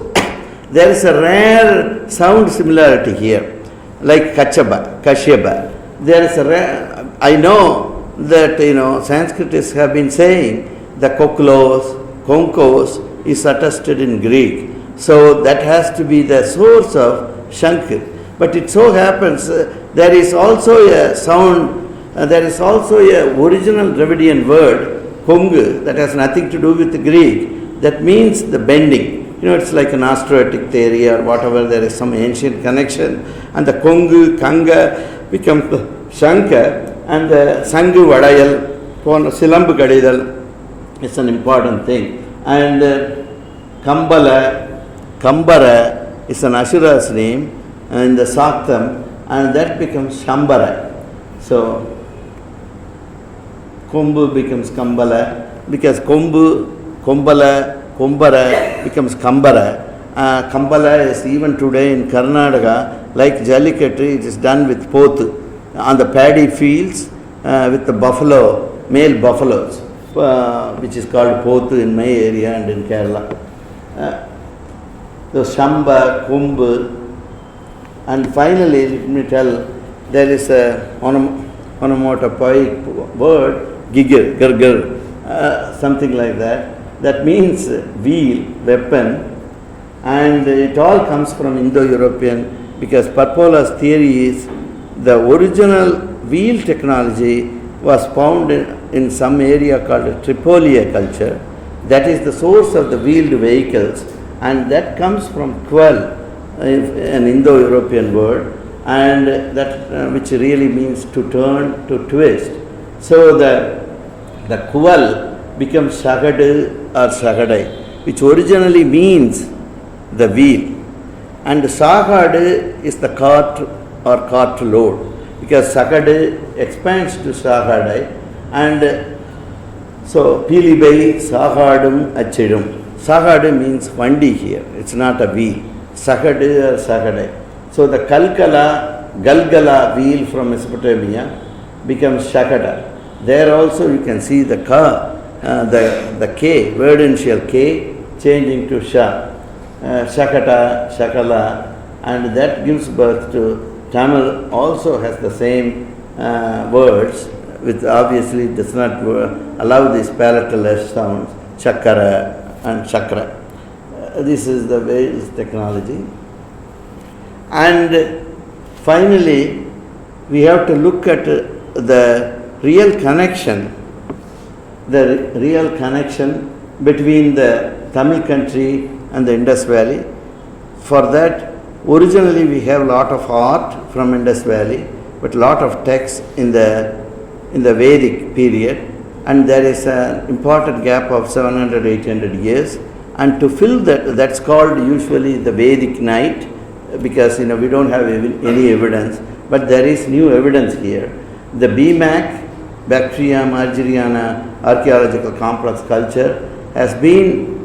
there is a rare sound similarity here, like Kashyaba. There is a rare, I know that Sanskritists have been saying the Koklos, Konkos is attested in Greek. So that has to be the source of Shankar. But it so happens there is also a sound, there is also a original Dravidian word, Kongu, that has nothing to do with the Greek, that means the bending. It's like an astroetic theory or whatever, there is some ancient connection. And the Kongu, Kanga becomes the Shankar, and the Sangu Vadayal, Silambu Kadidal is an important thing. And Kambara is an Ashura's name in the Saktam, and that becomes Shambara. So Kombu becomes Kambala, because Kombara becomes Kambara. Kambala is even today in Karnataka, like Jallikattu, it is done with Pothu on the paddy fields with the male buffaloes, which is called Pothu in my area and in Kerala. So Shamba, Kumbu, and finally, let me tell, there is a onomatopoeic word, gigir, something like that. That means wheel, weapon, and it all comes from Indo-European, because Parpola's theory is the original wheel technology was found in some area called Tripolia culture. That is the source of the wheeled vehicles, and that comes from quell, an Indo-European word, and that which really means to turn, to twist. So the quell becomes sagadu or sagadai, which originally means the wheel, and sagadu is the cart or cart load, because sagadu expands to sagadai, and so pilibai sagadum achidum. Sagadu means vandi here, it's not a wheel. Sagadu or sagadai. So the kalkala, galgala wheel from Mesopotamia becomes shakada. There also you can see the ka, the K, word initial K, changing to Sha. Shakata, Shakala, and that gives birth to Tamil, also has the same words, which obviously does not allow these palatal S sounds, Chakara and Chakra. This is the Vedic technology. And finally, we have to look at the real connection between the Tamil country and the Indus Valley. For that, originally we have a lot of art from Indus Valley, but a lot of texts in the Vedic period, and there is an important gap of 700-800 years. And to fill that, that's called usually the Vedic night, because we don't have any evidence, but there is new evidence here. The BMAC, Bactria margariana archaeological complex culture, has been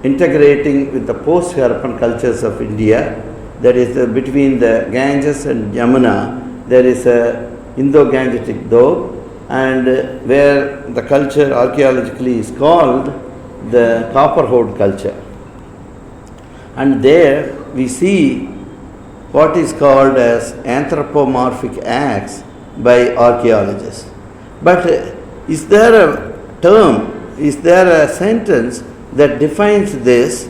integrating with the post-Harappan cultures of India. That is between the Ganges and Yamuna, there is a Indo-Gangetic Doab, and where the culture archaeologically is called the Copperhood culture. And there we see what is called as anthropomorphic acts by archaeologists. But is there a term, is there a sentence that defines this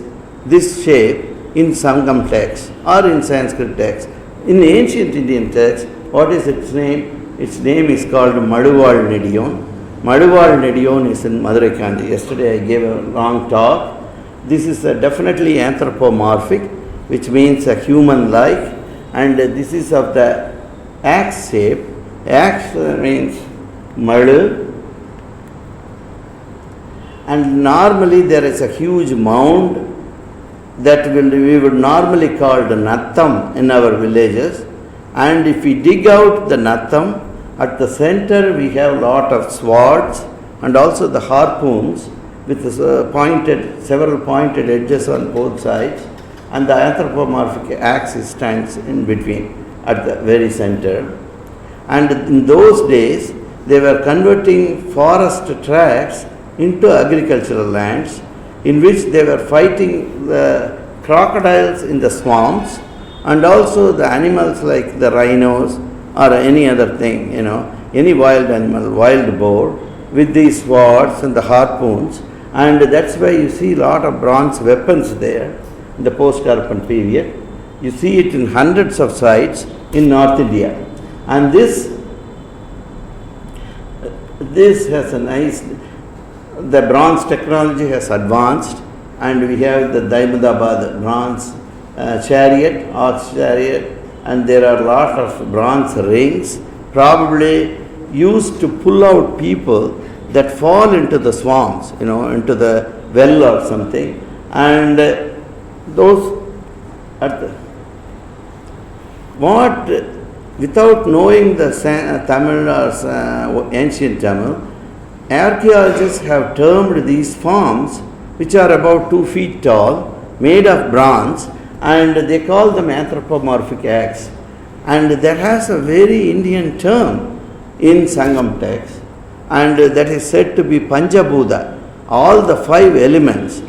shape in Sangam text or in Sanskrit text? In ancient Indian text, what is its name? Its name is called Maduval Nediyon. Maduval Nediyon is in Madurai Kanji. Yesterday I gave a long talk. This is definitely anthropomorphic, which means a human-like, and this is of the axe shape. Axe means Madu, and normally there is a huge mound that we would normally call the Nattam in our villages, and if we dig out the Nattam, at the center we have a lot of swords and also the harpoons with several pointed edges on both sides, and the anthropomorphic axe stands in between at the very center. And in those days they were converting forest tracts into agricultural lands, in which they were fighting the crocodiles in the swamps and also the animals like the rhinos or any other thing, any wild animal, wild boar, with these swords and the harpoons. And that's why you see a lot of bronze weapons there in the post-Harappan period. You see it in hundreds of sites in North India. And this has a nice, the bronze technology has advanced, and we have the Daimudabad bronze chariot, ox chariot, and there are a lot of bronze rings, probably used to pull out people that fall into the swamps, into the well or something, and without knowing the Tamil or ancient Tamil, archaeologists have termed these forms, which are about 2 feet tall, made of bronze, and they call them anthropomorphic acts. And that has a very Indian term in Sangam text, and that is said to be Panchabhuta. All the 5 elements,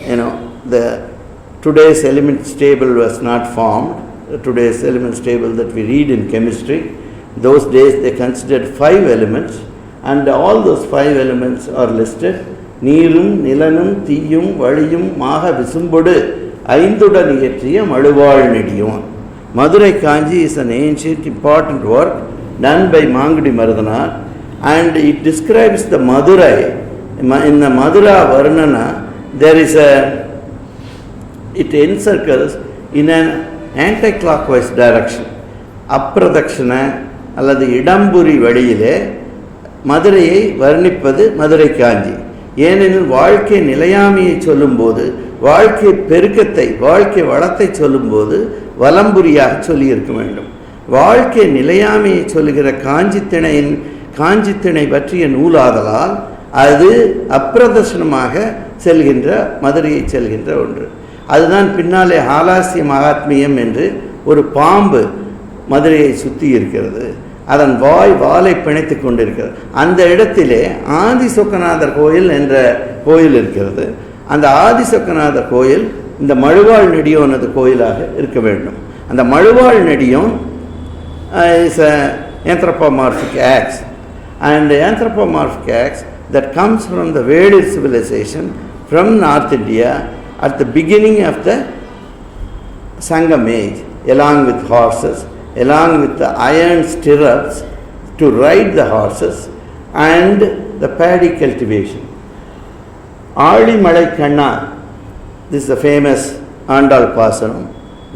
today's elements table was not formed. Today's elements table that we read in chemistry, those days they considered 5 elements, and all those 5 elements are listed. Neerum, Nilanum, Thiyum, Valiyum, Maha Visumbudu, Aindudan Yetriya, Maduval Nediyon. Madurai Kanji is an ancient important work done by Mangadi Maradana, and it describes the Madurai. In the Madura Varnana, there is it encircles in an anti-clockwise direction. அப்பிரதட்சண அல்லது இடம்புரி வழியிலே மதுரையை வர்ணிப்பது மதுரை காஞ்சி. ஏனெனில் வாழ்க்கை நிலையாமையை சொல்லும்போது, வாழ்க்கை பெருக்கத்தை, வாழ்க்கை வளத்தை சொல்லும்போது வலம்புரியாக சொல்லியிருக்க வேண்டும். வாழ்க்கை நிலையாமையை சொல்லுகிற காஞ்சித்திணை பற்றிய நூலாதலால் அது அப்பிரதர்சனமாக செல்கின்ற, மதுரையை செல்கின்ற ஒன்று. அதுதான் பின்னாலே ஹாலாசிய மகாத்மியம் என்று ஒரு பாம்பு மதுரையை சுற்றி இருக்கிறது. அதன் வாலை பிணைத்து கொண்டிருக்கிறது. அந்த இடத்திலே ஆதிசொக்கநாதர் கோயில் என்ற கோயில் இருக்கிறது. அந்த ஆதிசொக்கநாதர் கோயில் இந்த மழுவாள் நெடியோனது கோயிலாக இருக்க வேண்டும். அந்த மழுவாள் Nediyon is an anthropomorphic axe, and the anthropomorphic axe that comes from the Vedic civilization from North India at the beginning of the Sangam age, along with horses, along with the iron stirrups to ride the horses and the paddy cultivation. Aadimalai Kanna, this is the famous Andal Pasanam.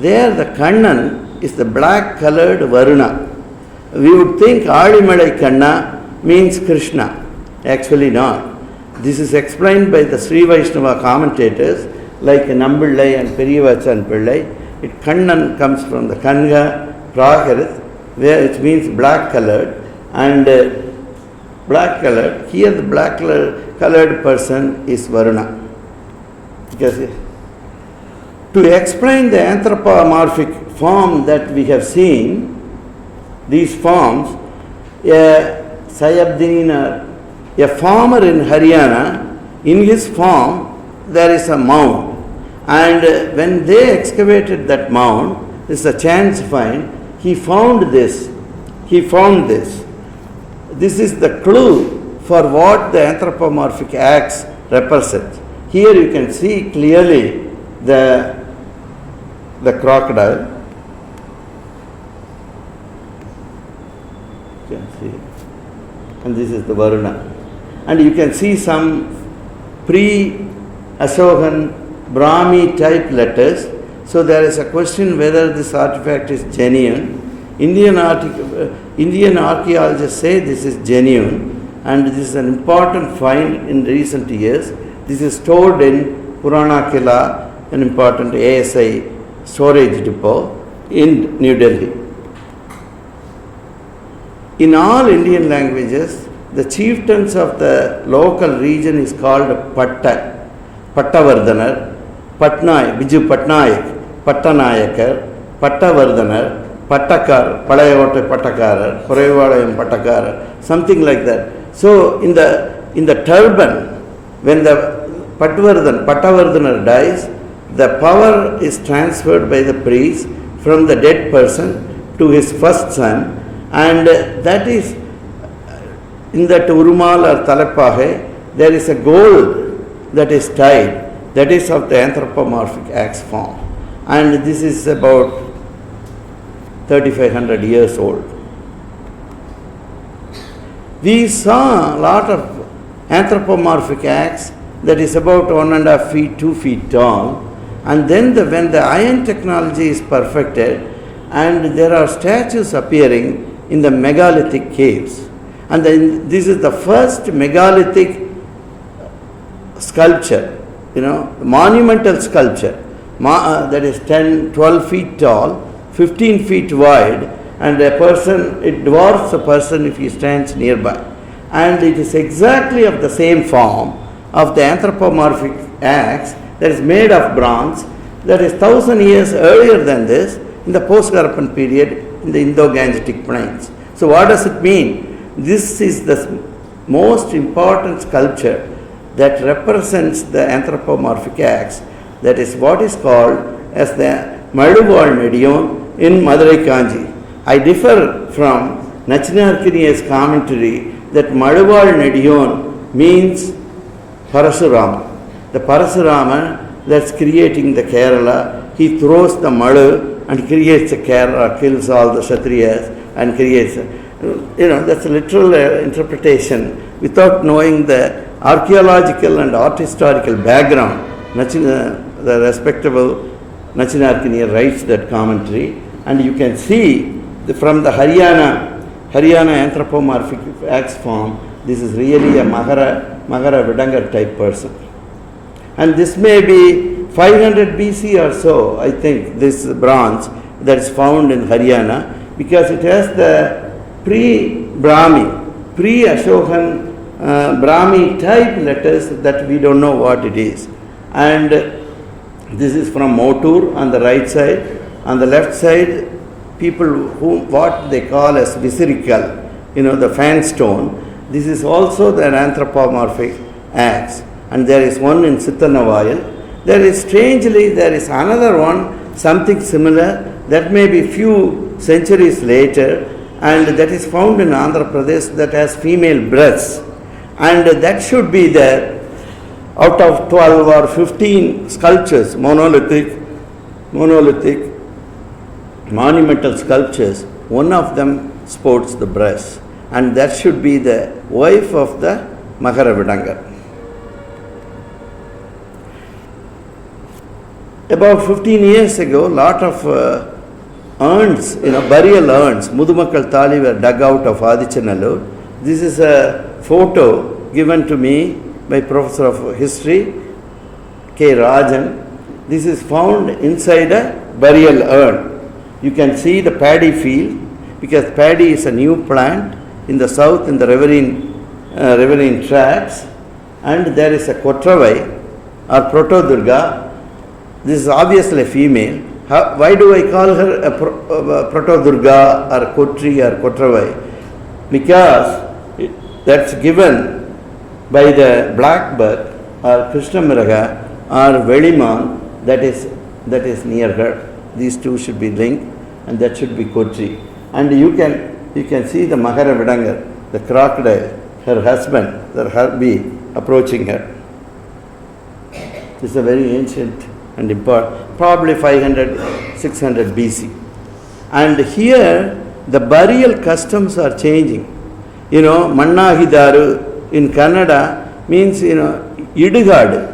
There the Kannan is the black colored Varuna. We would think Aadimalai Kanna means Krishna. Actually not. This is explained by the Sri Vaishnava commentators like Nambillai and Periyavachan Pillai. Kannan comes from the Kanga Prakarith, where it means black colored, and black colored, here the black colored person is Varuna. Because to explain the anthropomorphic form that we have seen, these forms, a farmer in Haryana, in his farm there is a mound, and when they excavated that mound, this is a chance find, he found this. This is the clue for what the anthropomorphic axe represents. Here you can see clearly the crocodile. You can see, and this is the Varuna, and you can see some pre-Ashokan Brahmi type letters. So there is a question whether this artifact is genuine. Indian archaeologists say this is genuine, and this is an important find in recent years. This is stored in Purana Kila, an important ASI storage depot in New Delhi. In all Indian languages, the chieftains of the local region is called Pattavardhanar, Biju Patnaik, Pattanayakar, Pattavardhanar, Pattakar, Palayavote Pattakarar, Kuraivalayam Pattakarar, something like that. So in the turban, when the Pattavardhanar dies, the power is transferred by the priest from the dead person to his first son, and that is in that Urumal or Talapahe, there is a gold that is tied, that is of the anthropomorphic axe form, and this is about 3,500 years old. We saw a lot of anthropomorphic axe that is about 1.5 feet, 2 feet tall, and then when the iron technology is perfected, and there are statues appearing in the megalithic caves, and then this is the first megalithic sculpture, monumental sculpture, that is 10, 12 feet tall, 15 feet wide, and it dwarfs a person if he stands nearby. And it is exactly of the same form of the anthropomorphic axe that is made of bronze, that is 1,000 years earlier than this, in the post-Harappan period in the Indo-Gangetic plains. So what does it mean? This is the most important sculpture that represents the anthropomorphic axe, that is what is called as the Maduval Nediyon in Madurai Kanji. I differ from Nachinarkini's commentary that Maduval Nediyon means Parasurama. The Parasurama that's creating the Kerala, he throws the Madu and creates a Kerala, kills all the Kshatriyas and creates, that's a literal interpretation without knowing the archaeological and art historical background. The respectable Nachinarkiniya writes that commentary, and you can see from the Haryana anthropomorphic axe form, this is really a Magara Vidangar type person. And this may be 500 BC or so, I think, this bronze that is found in Haryana, because it has the pre-Brahmi, pre-Ashokan Brahmi type letters that we don't know what it is. And this is from Motur on the right side. On the left side, people who what they call as viserical, the fan stone. This is also an anthropomorphic axe. And there is one in Sittanavayal. There is another one, something similar, that may be few centuries later, and that is found in Andhra Pradesh, that has female breasts. And that should be there. Out of 12 or 15 sculptures, monolithic, monumental sculptures, one of them sports the breast. And that should be the wife of the Magara Vidangar. About 15 years ago, lot of urns, burial urns, Mudumakkal Thali were dug out of Adichanallur. This is a photo given to me by Professor of History, K. Rajan. This is found inside a burial urn. You can see the paddy field, because paddy is a new plant in the south, in the riverine tracts, and there is a Kotravai or Protodurga. This is obviously a female. Why do I call her a Protodurga or Kotri or Kotravai? Because that's given by the black buck or Krishna Miraga or Veliman that is near her. These two should be linked, and that should be Kotri. And you can see the Magara Vidangar, the crocodile, her husband, the Harbi approaching her. This is a very ancient and important, probably 500, 600 BC. And here the burial customs are changing. Mannahidaru in Kannada means, Idugadu.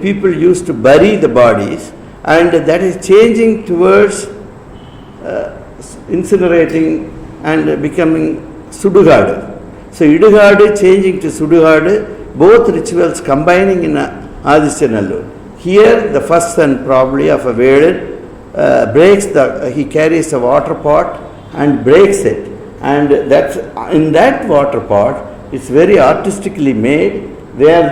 People used to bury the bodies, and that is changing towards incinerating and becoming Sudugadu. So Idugadu changing to Sudugadu, both rituals combining in Adichanallur. Here, the first son probably of a Vedad he carries a water pot and breaks it. And that's, in that water pot, it's very artistically made, where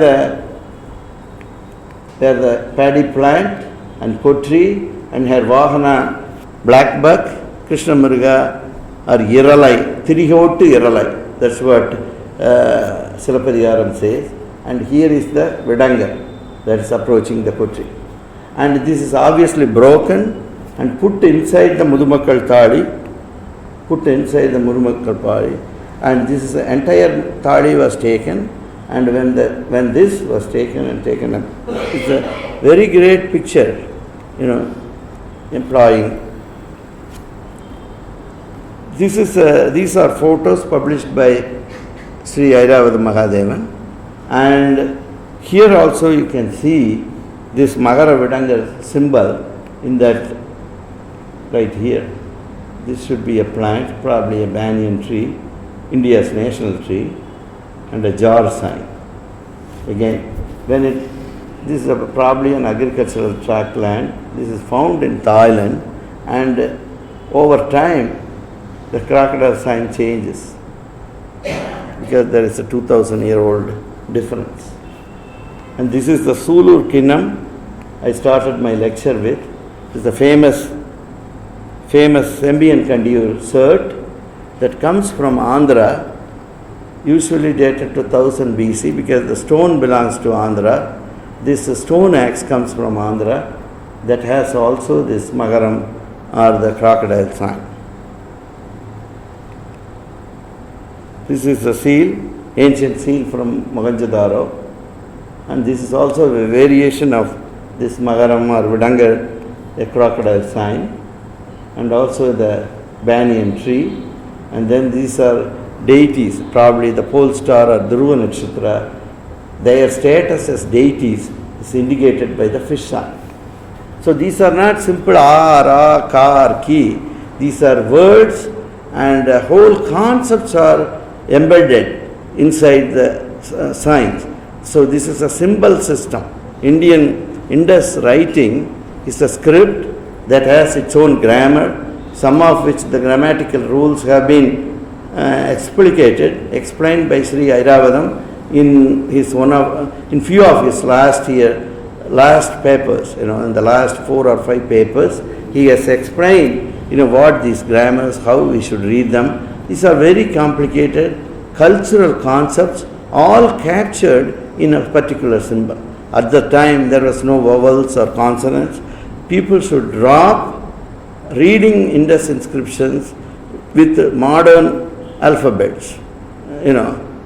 the paddy plant and Kotri and her Vahana black buck, Krishna Murga or Iralai, Tirihottu Iralai. That's what Silapadiyaram says. And here is the Vidangar that is approaching the Kotri. And this is obviously broken and put inside the Mudumakkal Thali. And this is the entire Thali was taken. And when this was taken up, it's a very great picture, employing. These are photos published by Sri Airavada Mahadevan. And here also you can see this Magara Vidangar symbol in that right here. This should be a plant, probably a banyan tree, India's national tree, and a jar sign. Again, this is probably an agricultural tract land. This is found in Thailand, and over time the crocodile sign changes because there is a 2,000-year-old difference. And this is the Sulur Kinnam I started my lecture with. This is the famous Sembian Kandiur cert that comes from Andhra, usually dated to 1000 BC because the stone belongs to Andhra. This stone axe comes from Andhra that has also this Magaram or the crocodile sign. This is the seal, ancient seal from Mohenjo-daro. And this is also a variation of this Magaram or Vidangar, a crocodile sign, and also the banyan tree. And then these are deities, probably the pole star or Dhruva Nakshatra. Their status as deities is indicated by the fish sign. So these are not simple a, ra, ka or ki. These are words and whole concepts are embedded inside the signs. So this is a symbol system. Indus writing is a script that has its own grammar, some of which the grammatical rules have been explained by Sri Airavadam in few of his last papers, in the last 4 or 5 papers, he has explained, what these grammars, how we should read them. These are very complicated cultural concepts, all captured in a particular symbol. At the time, there was no vowels or consonants. People should drop reading Indus inscriptions with modern alphabets,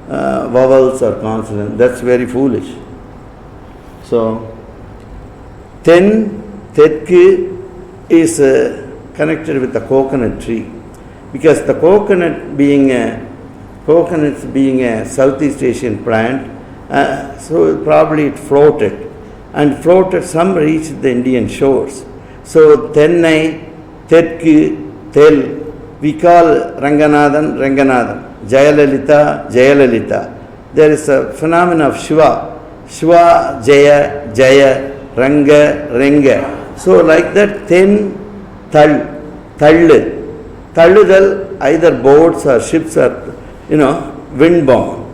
vowels or consonants. That's very foolish. So, Tetku is connected with the coconut tree, because the coconut being a Southeast Asian plant, so probably it floated, some reached the Indian shores. So Tennai, Tetku, Tel, we call Ranganathan, Jayalalita. There is a phenomenon of Shiva, Jaya, Ranga, Renga. So like that, Talludal, either boats or ships are, windbound,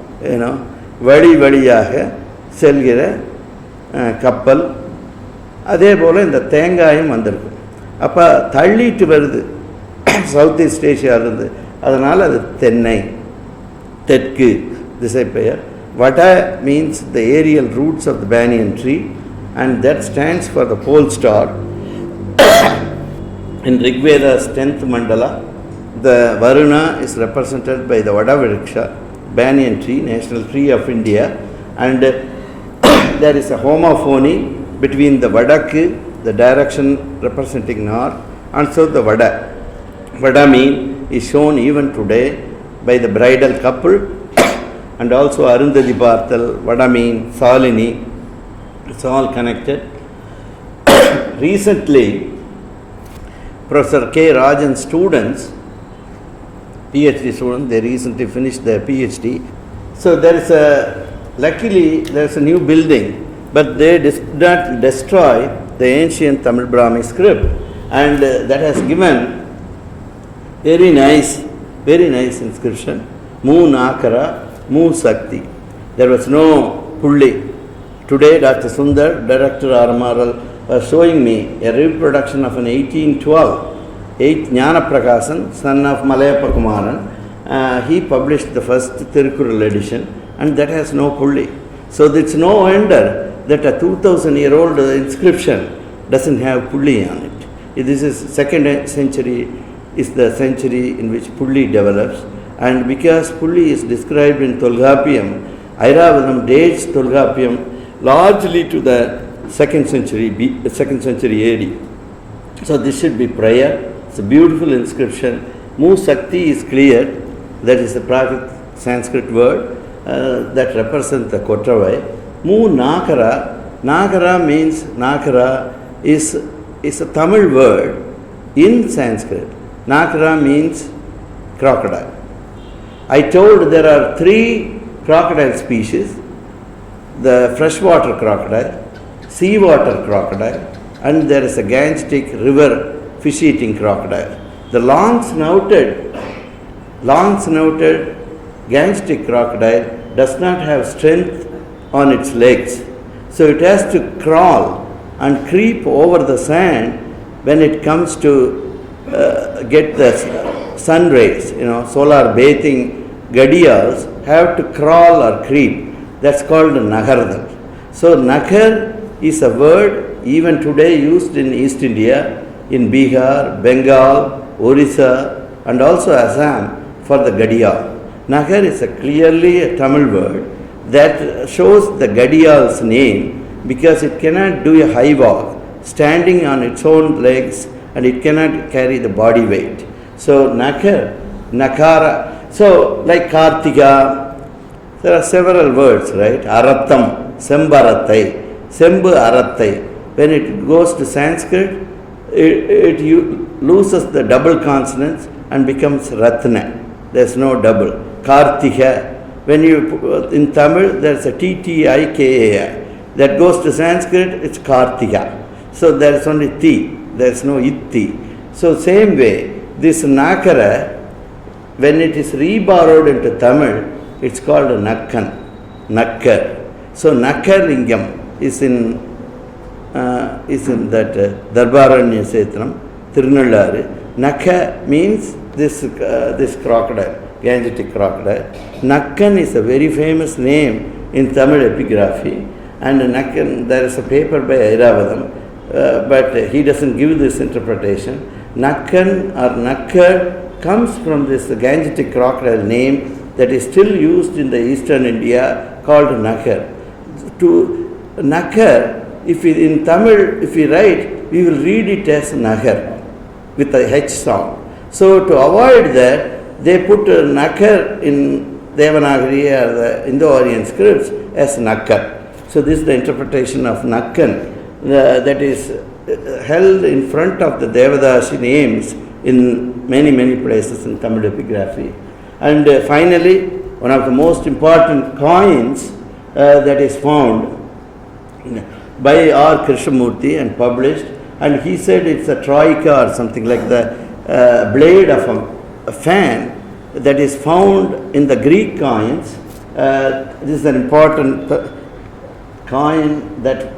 வழியாக செல்கிற கப்பல். அதே போல் இந்த தேங்காயும் வந்திருக்கும். அப்போ தள்ளிட்டு வருது சவுத் ஈஸ்ட் ஏஷியாவிலிருந்து, அதனால் அது தென்னை, தெற்கு திசை பெயர். Vada means the aerial roots of the banyan tree, and that stands for the pole star. In Rigveda's 10th mandala, the Varuna is represented by the Vada Vriksha, banyan tree, national tree of India, and there is a homophony between the Vadakku, the direction representing north, and so the Vada. Vada mean is shown even today by the bridal couple, and also Arundhati Parthal, Vada mean, Salini, it's all connected. Recently, Professor K. Rajan's students, PhD students, they recently finished their PhD. So luckily there is a new building, but they did not destroy the ancient Tamil Brahmi script, and that has given very nice inscription, Mu Nakara, Mu Sakti. There was no Pulli. Today Dr. Sundar, Director RMRL, was showing me a reproduction of an 1812, 8th Jnana Prakasan, son of Malayappa Kumaran. He published the first Tirukural edition, and that has no Pulli. So it's no wonder that a 2000-year-old inscription doesn't have Pulli on it. This is 2nd century is the century in which Pulli develops, and because Pulli is described in Tolgapiyam, Airavadam dates Tolgapiyam largely to the 2nd century AD. So this should be prayer. It's a beautiful inscription. Mu Sakti is clear, that is the Prakrit Sanskrit word that represents the Kotravai. Mu Nakara means, Nakara is a Tamil word in Sanskrit. Nakara means crocodile. I told there are 3 crocodile species: the freshwater crocodile, seawater crocodile, and there is a Gangetic river fish-eating crocodile. The long-snouted Gangetic crocodile does not have strength on its legs, so it has to crawl and creep over the sand when it comes to get the sun rays. Solar bathing gadiyals have to crawl or creep. That's called Nagardal. So Nagar is a word even today used in East India, in Bihar, Bengal, Orissa, and also Assam for the gadiyal. Nagar is clearly a Tamil word that shows the gadiyal's name, because it cannot do a high walk standing on its own legs, and it cannot carry the body weight. So Nakara. So like Kartika, there are several words, right? Aratham, Sembarathai, Sembu Arathai. When it goes to Sanskrit, it loses the double consonants and becomes Ratna. There's no double. Kartika. When you in Tamil, there's a Ttika. That goes to Sanskrit, it's Kartika. So there's only Ti. There's no Itti. So same way, this Nakara, when it is reborrowed into Tamil, it's called a Nakkan. Nakkar. So Nakkar Lingam is in that Darbaranya Setram, Tirunallari. Nakka means this crocodile, Gangetic crocodile. Nakkan is a very famous name in Tamil epigraphy, and Nakkan, there is a paper by Airavadam, but he doesn't give this interpretation. Nakkan or Nakkar comes from this Gangetic crocodile name that is still used in the eastern India called Nakkar. To Nakkar, in Tamil, if we write, we will read it as Nahar with a H sound. So to avoid that, they put Nakkar in Devanagari or the Indo-Aryan scripts as Nakkar. So this is the interpretation of Nakkan that is held in front of the Devadasi names in many, many places in Tamil epigraphy. And finally, one of the most important coins that is found by R. Krishnamurti and published, and he said it's a troika or something like the blade of a fan that is found in the Greek coins. This is an important coin that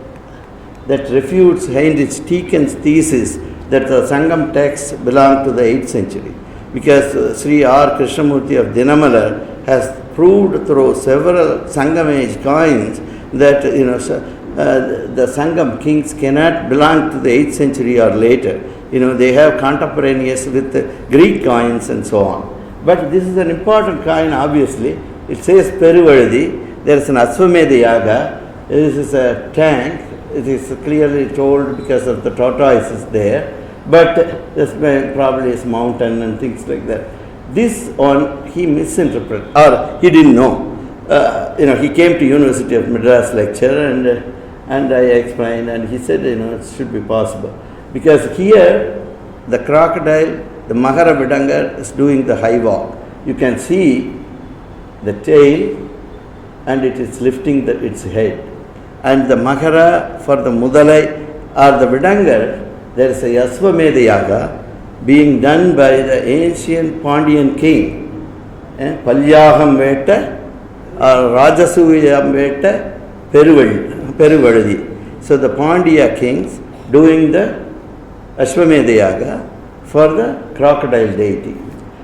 refutes Heinrich Tiecken's thesis that the Sangam texts belong to the 8th century. Because Sri R. Krishnamurti of Dinamala has proved through several Sangam age coins that the Sangam kings cannot belong to the 8th century or later. They have contemporaneous with Greek coins and so on. But this is an important coin, obviously. It says Peruvaladi. There is an Aswamedha Yaga. This is a tank. It is clearly told because of the tortoises there. But this probably is mountain and things like that. This one he misinterpreted, or he didn't know. He came to University of Madras lecture and I explained, and he said, it should be possible. Because here, the crocodile, the Mahara Vidangar is doing the high walk. You can see the tail and it is lifting its head. And the Mahara for the Mudalai or the Vidangar, there is a Yasvamedha Yaga being done by the ancient Pandyan king. Palyaham Veta or Rajasuyam Veta Peruvaladi. So the Pandya kings doing the Ashwamedha Yaga for the crocodile deity.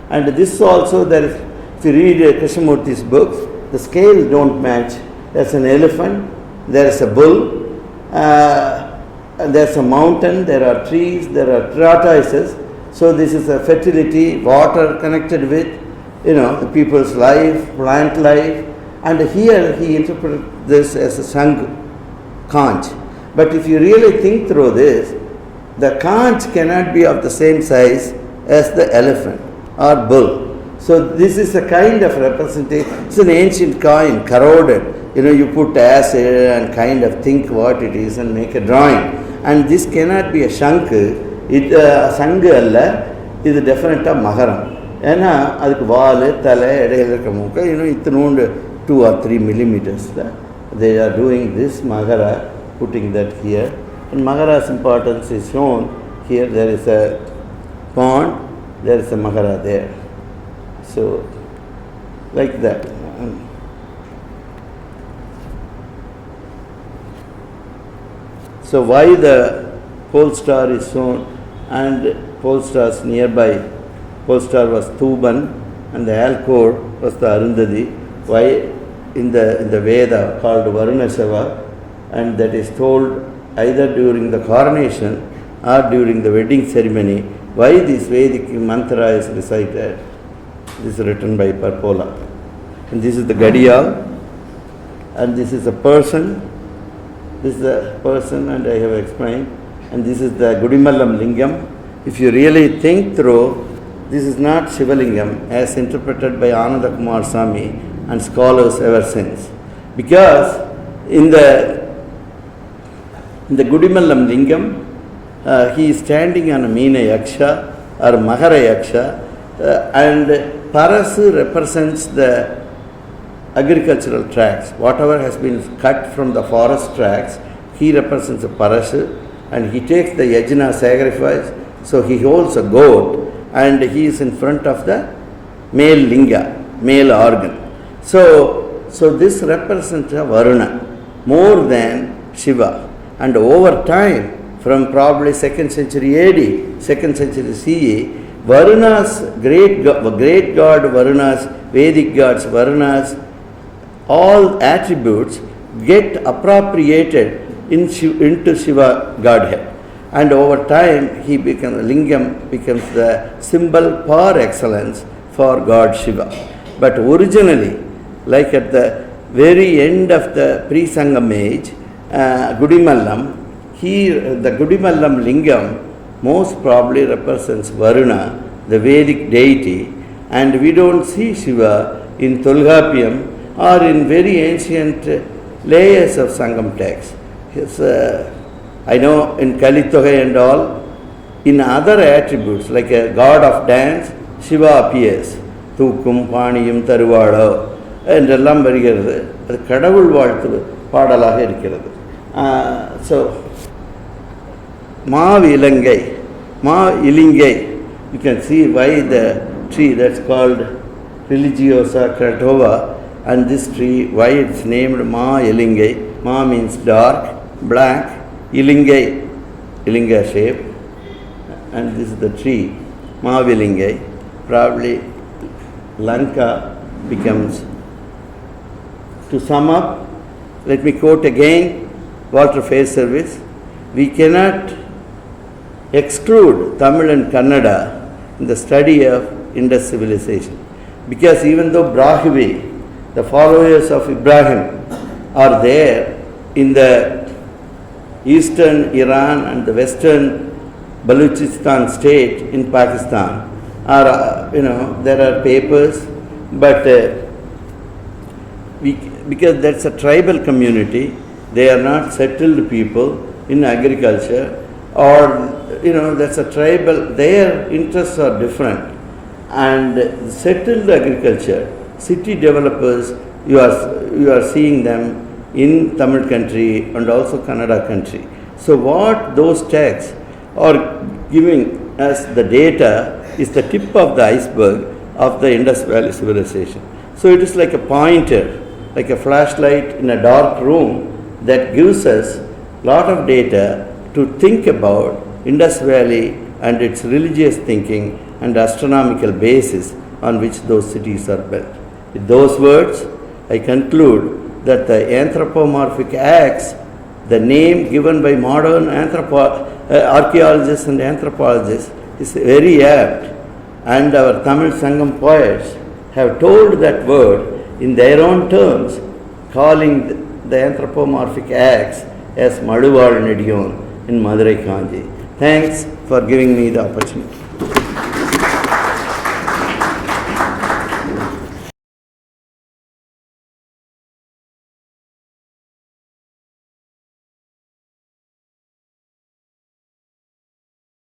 And this also, there is, if you read Krishnamurti's books, the scales don't match. There's an elephant, there is a bull, there's a mountain, there are trees, there are tortoises. So this is a fertility, water connected with, the people's life, plant life. And here he interprets this as a Sang conch. But if you really think through this, the conch cannot be of the same size as the elephant or bull. So this is a kind of representation. It's an ancient coin, corroded. You put acid and kind of think what it is and make a drawing. And this cannot be a shank. It Sanga alla, it is definitely Maharam. And adukku vaal, thala, edayila irukka mooka, ithnundu 2 or 3 millimeters. They are doing this Mahara, putting that here. And Mahara's importance is shown here. There is a pond, there is a Mahara there. So, like that. So why the pole star is shown and pole stars nearby? Pole star was Thuban and the Alcor was the Arundhati. Why in the Veda called Varunasava, and that is told either during the coronation or during the wedding ceremony. Why this Vedic mantra is recited? This is written by Parpola. And this is the Gadiyal, and this is a person. This is a person, and I have explained. And this is the Gudimallam Lingam. If you really think through, this is not Shivalingam as interpreted by Ananda Kumar Swami and scholars ever since. Because in the In the Gudimallam Lingam, he is standing on a Meena Yaksha or Mahara Yaksha, and Parasu represents the agricultural tracts. Whatever has been cut from the forest tracts, he represents the Parasu, and he takes the yajna sacrifice. So he holds a goat and he is in front of the male linga, male organ. So this represents a Varuna more than Shiva. And over time, from probably 2nd century AD, 2nd century CE, Varuna's great god Varuna's, Vedic gods Varuna's, all attributes get appropriated into Shiva Godhead. And over time, Lingam becomes the symbol par excellence for God Shiva. But originally, like at the very end of the pre-Sangam age, Gudimallam, the Gudimallam Lingam most probably represents Varuna, the Vedic deity, and we don't see Shiva in Tolkappiyam or in very ancient layers of Sangam texts. I know in Kalitogai and all, in other attributes like a god of dance, Shiva appears. Thukum, Paniyum, Taruvado, என்றெல்லாம் வருகிறது. அது கடவுள் வாழ்த்து பாடலாக இருக்கிறது. So Ilingai, you can see why the tree that's called Religiosa cratova, and this tree, why it's named Ilingai. Ma means dark, black, Ilinga shape, and this is the tree, Ilingai. Probably Lanka becomes. To sum up, let me quote again Walter Face Service. We cannot exclude Tamil and Kannada in the study of Indus civilization, because even though Brahvi, the followers of Ibrahim, are there in the eastern Iran and the western Baluchistan state in Pakistan, there are papers, but because that's a tribal community, they are not settled people in agriculture, or that's a tribal, their interests are different. And settled agriculture, city developers, you are seeing them in Tamil country and also Kannada country. So what those texts are giving us the data is the tip of the iceberg of the Indus Valley civilization. So it is like a pointer, like a flashlight in a dark room that gives us a lot of data to think about Indus Valley and its religious thinking and astronomical basis on which those cities are built. With those words, I conclude that the anthropomorphic acts, the name given by modern archaeologists and anthropologists, is very apt, and our Tamil Sangam poets have told that word in their own terms, calling the anthropomorphic acts as Maduval Nediyon in Madurai Kanji. Thanks for giving me the opportunity.